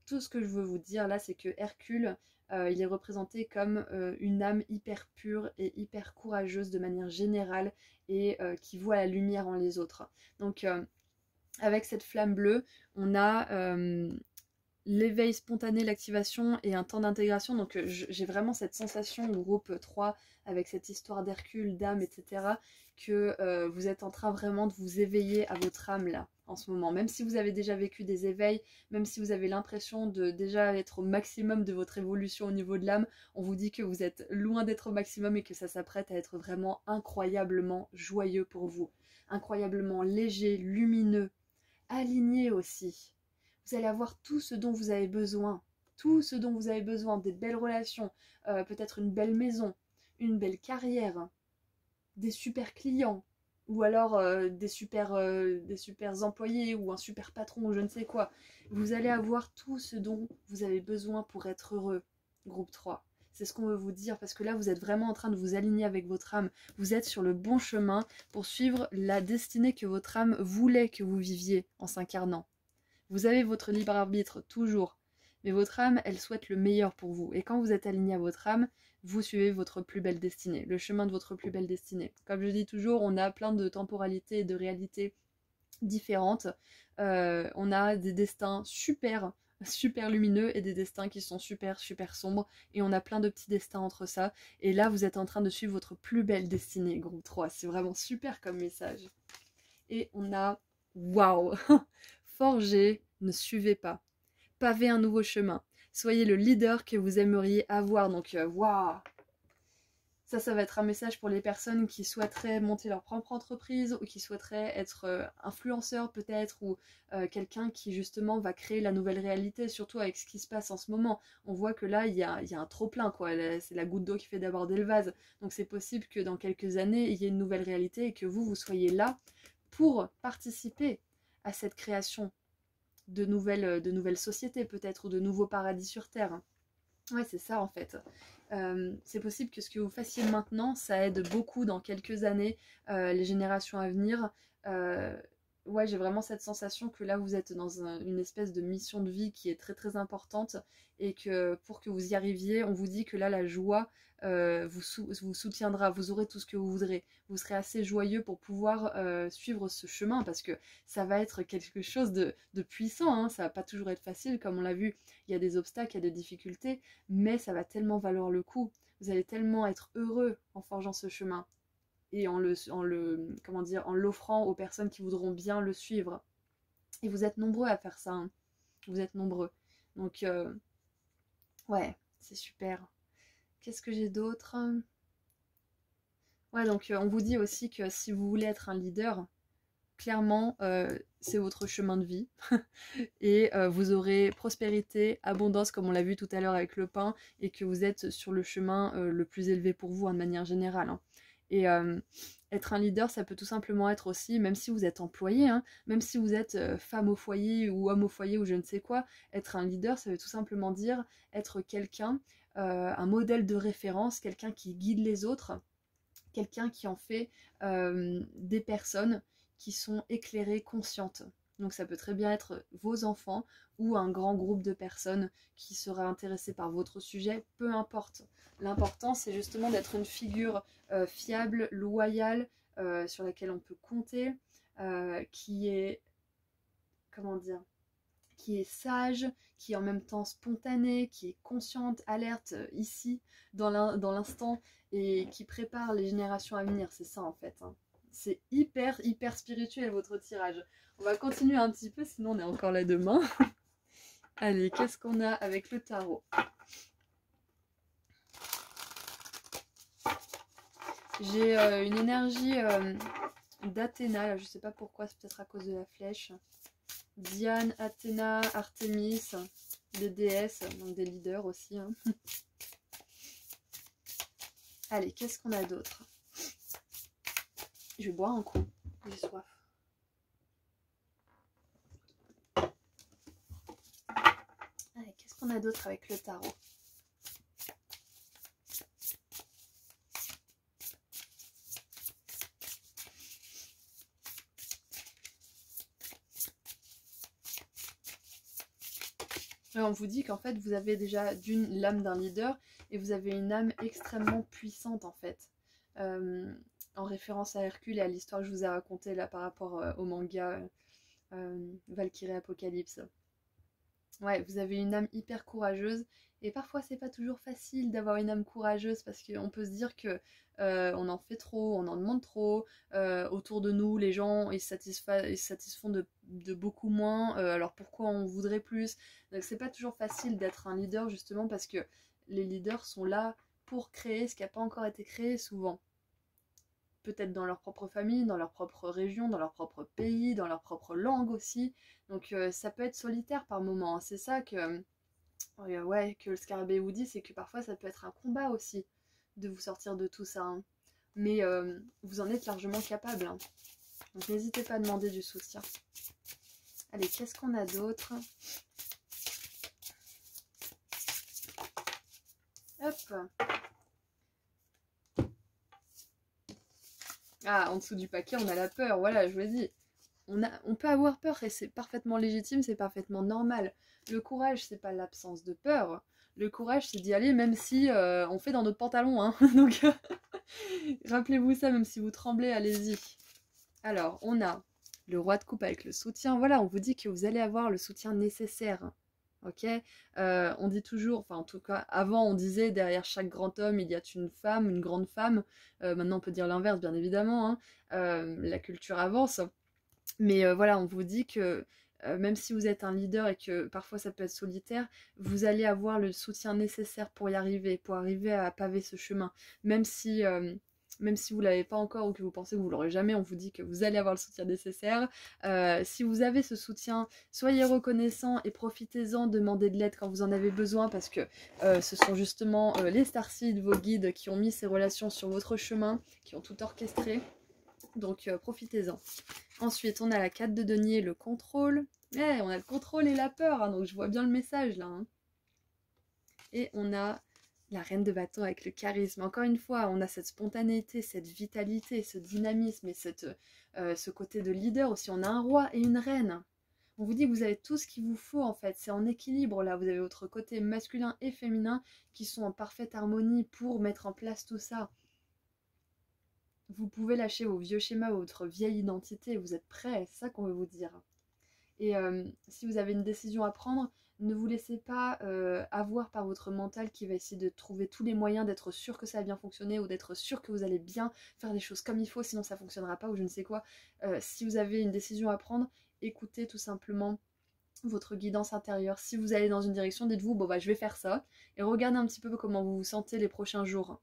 Tout ce que je veux vous dire là, c'est que Hercule, il est représenté comme une âme hyper pure et hyper courageuse de manière générale, et qui voit la lumière en les autres. Donc avec cette flamme bleue, on a l'éveil spontané, l'activation et un temps d'intégration. Donc j'ai vraiment cette sensation au groupe 3, avec cette histoire d'Hercule, d'âme, etc., que vous êtes en train vraiment de vous éveiller à votre âme là, en ce moment. Même si vous avez déjà vécu des éveils, même si vous avez l'impression de déjà être au maximum de votre évolution au niveau de l'âme, on vous dit que vous êtes loin d'être au maximum et que ça s'apprête à être vraiment incroyablement joyeux pour vous. Incroyablement léger, lumineux, aligné aussi. Vous allez avoir tout ce dont vous avez besoin. Tout ce dont vous avez besoin. Des belles relations, peut-être une belle maison, une belle carrière, des super clients, ou alors des super employés, ou un super patron, ou je ne sais quoi. Vous allez avoir tout ce dont vous avez besoin pour être heureux, groupe 3. C'est ce qu'on veut vous dire, parce que là, vous êtes vraiment en train de vous aligner avec votre âme. Vous êtes sur le bon chemin pour suivre la destinée que votre âme voulait que vous viviez en s'incarnant. Vous avez votre libre arbitre, toujours. Mais votre âme, elle souhaite le meilleur pour vous. Et quand vous êtes aligné à votre âme, vous suivez votre plus belle destinée, le chemin de votre plus belle destinée. Comme je dis toujours, on a plein de temporalités et de réalités différentes. On a des destins super, super lumineux et des destins qui sont super, super sombres. Et on a plein de petits destins entre ça. Et là, vous êtes en train de suivre votre plus belle destinée, groupe 3. C'est vraiment super comme message. Et on a... Waouh. Forgez, ne suivez pas. Pavez un nouveau chemin. Soyez le leader que vous aimeriez avoir. Donc, waouh! Ça va être un message pour les personnes qui souhaiteraient monter leur propre entreprise, ou qui souhaiteraient être influenceurs peut-être, ou quelqu'un qui justement va créer la nouvelle réalité, surtout avec ce qui se passe en ce moment. On voit que là, il y a un trop-plein, quoi. C'est la goutte d'eau qui fait déborder le vase. Donc c'est possible que dans quelques années, il y ait une nouvelle réalité et que vous soyez là pour participer à cette création de nouvelles sociétés peut-être, ou de nouveaux paradis sur Terre. Ouais, c'est ça en fait. C'est possible que ce que vous fassiez maintenant, ça aide beaucoup dans quelques années, les générations à venir. Ouais, j'ai vraiment cette sensation que là, vous êtes dans une espèce de mission de vie qui est très très importante, et que pour que vous y arriviez, on vous dit que là, la joie vous soutiendra, vous aurez tout ce que vous voudrez. Vous serez assez joyeux pour pouvoir suivre ce chemin, parce que ça va être quelque chose de puissant, hein. Ça va pas toujours être facile, comme on l'a vu, il y a des obstacles, il y a des difficultés, mais ça va tellement valoir le coup. Vous allez tellement être heureux en forgeant ce chemin, et en l'offrant aux personnes qui voudront bien le suivre. Et vous êtes nombreux à faire ça, hein. Vous êtes nombreux. Donc, ouais, c'est super. Qu'est-ce que j'ai d'autre? Ouais, donc on vous dit aussi que si vous voulez être un leader, clairement, c'est votre chemin de vie. Et vous aurez prospérité, abondance, comme on l'a vu tout à l'heure avec le pain, et que vous êtes sur le chemin le plus élevé pour vous, hein, de manière générale, hein. Et être un leader, ça peut tout simplement être aussi, même si vous êtes employé, hein, même si vous êtes femme au foyer ou homme au foyer ou je ne sais quoi, être un leader, ça veut tout simplement dire être quelqu'un un modèle de référence, quelqu'un qui guide les autres, quelqu'un qui en fait des personnes qui sont éclairées, conscientes. Donc ça peut très bien être vos enfants ou un grand groupe de personnes qui sera intéressé par votre sujet, peu importe. L'important c'est justement d'être une figure fiable, loyale, sur laquelle on peut compter, qui est, comment dire, qui est sage, qui est en même temps spontanée, qui est consciente, alerte ici, dans l'instant, et qui prépare les générations à venir. C'est ça en fait. Hein. C'est hyper, hyper spirituel votre tirage. On va continuer un petit peu, sinon on est encore là demain. Allez, qu'est-ce qu'on a avec le tarot? J'ai une énergie d'Athéna, je sais pas pourquoi, c'est peut-être à cause de la flèche. Diane, Athéna, Artémis, des déesses, donc des leaders aussi. Hein. Allez, qu'est-ce qu'on a d'autre? Je vais boire un coup, j'ai soif. Allez, qu'est-ce qu'on a d'autre avec le tarot? On vous dit qu'en fait vous avez déjà l'âme d'un leader et vous avez une âme extrêmement puissante en fait. En référence à Hercule et à l'histoire que je vous ai racontée là par rapport au manga Valkyrie Apocalypse. Ouais, vous avez une âme hyper courageuse et parfois c'est pas toujours facile d'avoir une âme courageuse parce qu'on peut se dire que on en fait trop, on en demande trop, autour de nous les gens ils se satisfont de beaucoup moins, alors pourquoi on voudrait plus? Donc c'est pas toujours facile d'être un leader justement parce que les leaders sont là pour créer ce qui n'a pas encore été créé souvent. Peut-être dans leur propre famille, dans leur propre région, dans leur propre pays, dans leur propre langue aussi. Donc ça peut être solitaire par moment. Hein. C'est ça que, ouais, que le scarabée vous dit, c'est que parfois ça peut être un combat aussi de vous sortir de tout ça. Hein. Mais vous en êtes largement capable. Hein. Donc n'hésitez pas à demander du soutien. Allez, qu'est-ce qu'on a d'autre? Hop. Ah, en dessous du paquet, on a la peur. Voilà, je vous l'ai dit. On peut avoir peur et c'est parfaitement légitime, c'est parfaitement normal. Le courage, c'est pas l'absence de peur. Le courage, c'est d'y aller même si on fait dans notre pantalon. Hein. Donc, rappelez-vous ça, même si vous tremblez, allez-y. Alors, on a le roi de coupe avec le soutien. Voilà, on vous dit que vous allez avoir le soutien nécessaire. Ok, on dit toujours, enfin en tout cas avant on disait derrière chaque grand homme il y a une femme, une grande femme. Maintenant on peut dire l'inverse bien évidemment. Hein. La culture avance. Mais voilà, on vous dit que même si vous êtes un leader et que parfois ça peut être solitaire, vous allez avoir le soutien nécessaire pour y arriver, pour arriver à paver ce chemin. Même si vous ne l'avez pas encore ou que vous pensez que vous ne l'aurez jamais, on vous dit que vous allez avoir le soutien nécessaire. Si vous avez ce soutien, soyez reconnaissant et profitez-en, demandez de l'aide quand vous en avez besoin parce que ce sont justement les starseeds, vos guides, qui ont mis ces relations sur votre chemin, qui ont tout orchestré. Donc profitez-en. Ensuite, on a la 4 de denier, le contrôle. On a le contrôle et la peur, hein, donc je vois bien le message là. Hein. Et on a la reine de bâton avec le charisme. Encore une fois, on a cette spontanéité, cette vitalité, ce dynamisme et ce côté de leader aussi. On a un roi et une reine. On vous dit que vous avez tout ce qu'il vous faut en fait. C'est en équilibre là. Vous avez votre côté masculin et féminin qui sont en parfaite harmonie pour mettre en place tout ça. Vous pouvez lâcher vos vieux schémas, votre vieille identité, vous êtes prêts, c'est ça qu'on veut vous dire. Et si vous avez une décision à prendre, ne vous laissez pas avoir par votre mental qui va essayer de trouver tous les moyens d'être sûr que ça va bien fonctionner ou d'être sûr que vous allez bien faire des choses comme il faut, sinon ça ne fonctionnera pas ou je ne sais quoi. Si vous avez une décision à prendre, écoutez tout simplement votre guidance intérieure. Si vous allez dans une direction, dites-vous, bon bah je vais faire ça, et regardez un petit peu comment vous vous sentez les prochains jours.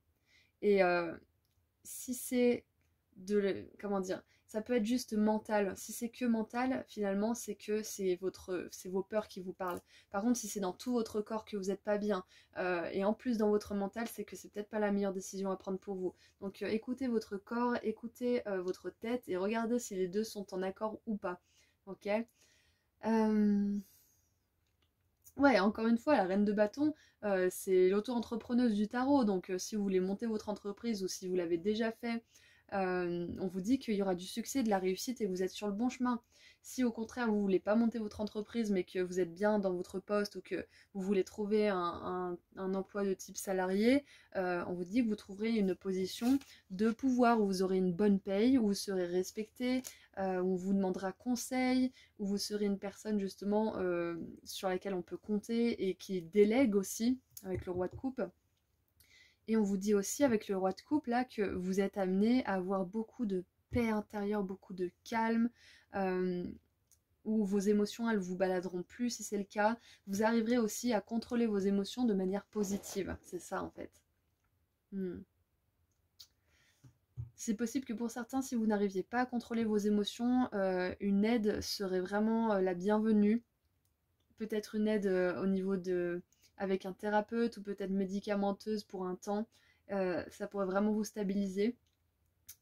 Et si c'est comment dire, ça peut être juste mental. Si c'est que mental, finalement, c'est que c'est vos peurs qui vous parlent. Par contre, si c'est dans tout votre corps que vous n'êtes pas bien, et en plus dans votre mental, c'est que c'est peut-être pas la meilleure décision à prendre pour vous. Donc écoutez votre corps, écoutez votre tête et regardez si les deux sont en accord ou pas. Ok. Ouais, encore une fois, la reine de bâton, c'est l'auto-entrepreneuse du tarot. Donc, si vous voulez monter votre entreprise ou si vous l'avez déjà fait, on vous dit qu'il y aura du succès, de la réussite et que vous êtes sur le bon chemin. Si au contraire, vous voulez pas monter votre entreprise, mais que vous êtes bien dans votre poste ou que vous voulez trouver un emploi de type salarié, on vous dit que vous trouverez une position de pouvoir où vous aurez une bonne paye, où vous serez respecté, où on vous demandera conseil, où vous serez une personne justement sur laquelle on peut compter et qui délègue aussi avec le roi de coupe. Et on vous dit aussi avec le roi de coupe là que vous êtes amené à avoir beaucoup de paix intérieure, beaucoup de calme, où vos émotions elles vous baladeront plus si c'est le cas. Vous arriverez aussi à contrôler vos émotions de manière positive, c'est ça en fait. C'est possible que pour certains, si vous n'arriviez pas à contrôler vos émotions, une aide serait vraiment la bienvenue. Peut-être une aide au niveau de... avec un thérapeute ou peut-être médicamenteuse pour un temps. Ça pourrait vraiment vous stabiliser.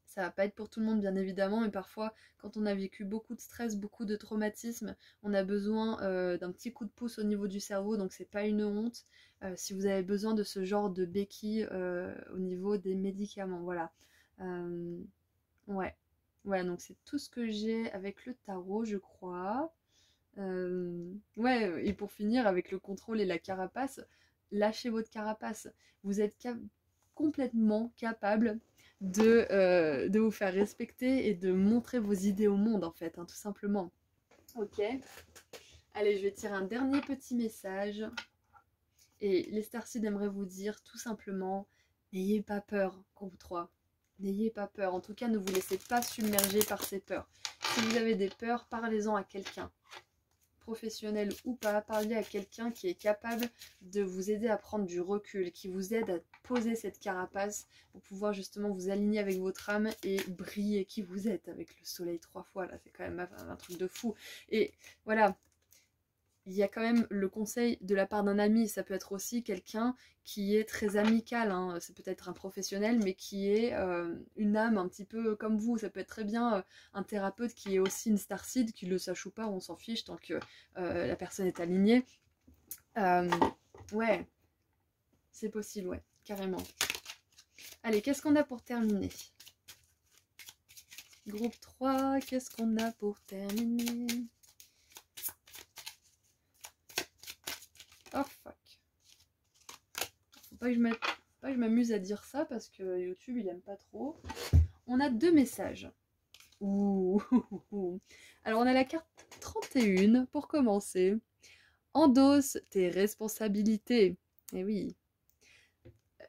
Ça va pas être pour tout le monde bien évidemment, mais parfois quand on a vécu beaucoup de stress, beaucoup de traumatisme, on a besoin d'un petit coup de pouce au niveau du cerveau, donc c'est pas une honte. Si vous avez besoin de ce genre de béquille au niveau des médicaments, voilà. Ouais. Ouais, donc c'est tout ce que j'ai avec le tarot, je crois. Ouais, et pour finir avec le contrôle et la carapace, lâchez votre carapace. Vous êtes complètement capable de vous faire respecter et de montrer vos idées au monde, en fait, hein, tout simplement. Ok. Allez, je vais tirer un dernier petit message. Et les Starseeds aimeraient vous dire tout simplement, n'ayez pas peur, groupe 3. N'ayez pas peur. En tout cas, ne vous laissez pas submerger par ces peurs. Si vous avez des peurs, parlez-en à quelqu'un. Professionnel ou pas, parlez à quelqu'un qui est capable de vous aider à prendre du recul, qui vous aide à poser cette carapace pour pouvoir justement vous aligner avec votre âme et briller qui vous êtes avec le soleil 3 fois. Là, c'est quand même un truc de fou. Et voilà. Il y a quand même le conseil de la part d'un ami, ça peut être aussi quelqu'un qui est très amical, hein. C'est peut-être un professionnel, mais qui est une âme un petit peu comme vous. Ça peut être très bien un thérapeute qui est aussi une starseed, qu'il le sache ou pas, on s'en fiche tant que la personne est alignée. Ouais, c'est possible, ouais, carrément. Allez, qu'est-ce qu'on a pour terminer? Groupe 3, qu'est-ce qu'on a pour terminer? Oh fuck. Faut pas que je m'amuse à dire ça parce que YouTube il aime pas trop. On a 2 messages. Ouh. Alors on a la carte 31 pour commencer. Endosse tes responsabilités. Eh oui.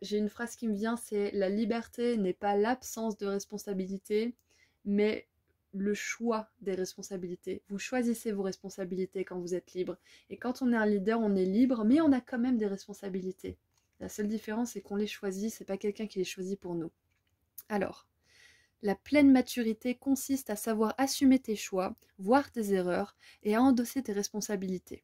J'ai une phrase qui me vient, c'est la liberté n'est pas l'absence de responsabilité, mais le choix des responsabilités. Vous choisissez vos responsabilités quand vous êtes libre. Et quand on est un leader, on est libre, mais on a quand même des responsabilités. La seule différence, c'est qu'on les choisit, c'est pas quelqu'un qui les choisit pour nous. Alors, la pleine maturité consiste à savoir assumer tes choix, voir tes erreurs et à endosser tes responsabilités.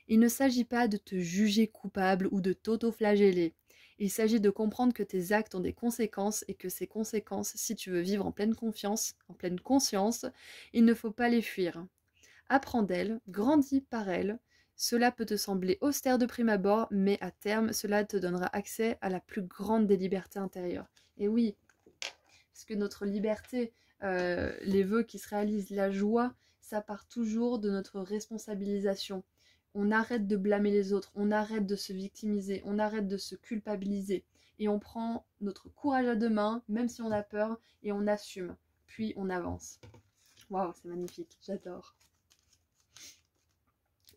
Il ne s'agit pas de te juger coupable ou de t'auto-flageller. Il s'agit de comprendre que tes actes ont des conséquences et que ces conséquences, si tu veux vivre en pleine confiance, en pleine conscience, il ne faut pas les fuir. Apprends d'elles, grandis par elles. Cela peut te sembler austère de prime abord, mais à terme, cela te donnera accès à la plus grande des libertés intérieures. Et oui, parce que notre liberté, les vœux qui se réalisent, la joie, ça part toujours de notre responsabilisation. On arrête de blâmer les autres, on arrête de se victimiser, on arrête de se culpabiliser. Et on prend notre courage à deux mains, même si on a peur, et on assume. Puis on avance. Waouh, c'est magnifique, j'adore.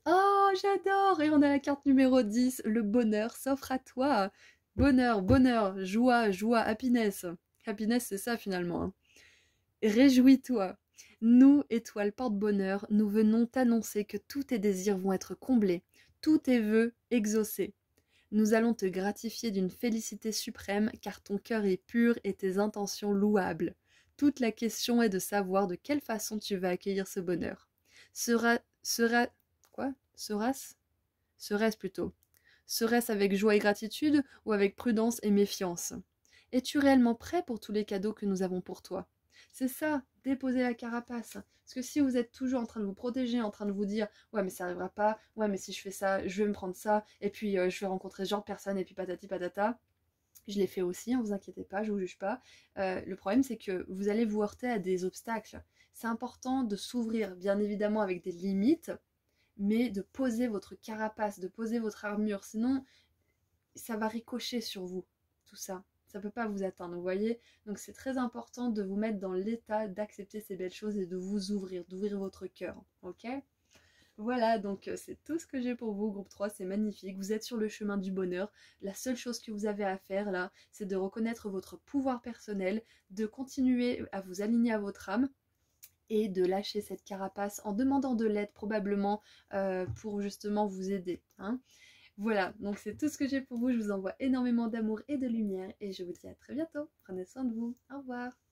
Oh, j'adore! Et on a la carte numéro 10, le bonheur s'offre à toi. Bonheur, bonheur, joie, joie, happiness. Happiness, c'est ça finalement. Hein. Réjouis-toi. Nous, étoiles porte-bonheur, nous venons t'annoncer que tous tes désirs vont être comblés, tous tes vœux exaucés. Nous allons te gratifier d'une félicité suprême car ton cœur est pur et tes intentions louables. Toute la question est de savoir de quelle façon tu vas accueillir ce bonheur. Serait-ce plutôt. Serait-ce avec joie et gratitude ou avec prudence et méfiance? Es-tu réellement prêt pour tous les cadeaux que nous avons pour toi? C'est ça déposer la carapace. Parce que si vous êtes toujours en train de vous protéger, en train de vous dire ouais mais ça arrivera pas, ouais mais si je fais ça, je vais me prendre ça, et puis je vais rencontrer ce genre de personne, et puis patati patata. Je l'ai fait aussi, ne vous inquiétez pas, je vous juge pas. Le problème c'est que vous allez vous heurter à des obstacles. C'est important de s'ouvrir, bien évidemment avec des limites, mais de poser votre carapace, de poser votre armure, sinon ça va ricocher sur vous, tout ça. Ça ne peut pas vous atteindre, vous voyez. Donc c'est très important de vous mettre dans l'état d'accepter ces belles choses et de vous ouvrir, d'ouvrir votre cœur, ok? Voilà, donc c'est tout ce que j'ai pour vous, groupe 3, c'est magnifique, vous êtes sur le chemin du bonheur. La seule chose que vous avez à faire là, c'est de reconnaître votre pouvoir personnel, de continuer à vous aligner à votre âme, et de lâcher cette carapace en demandant de l'aide probablement pour justement vous aider, hein. Voilà, donc c'est tout ce que j'ai pour vous, je vous envoie énormément d'amour et de lumière et je vous dis à très bientôt, prenez soin de vous, au revoir.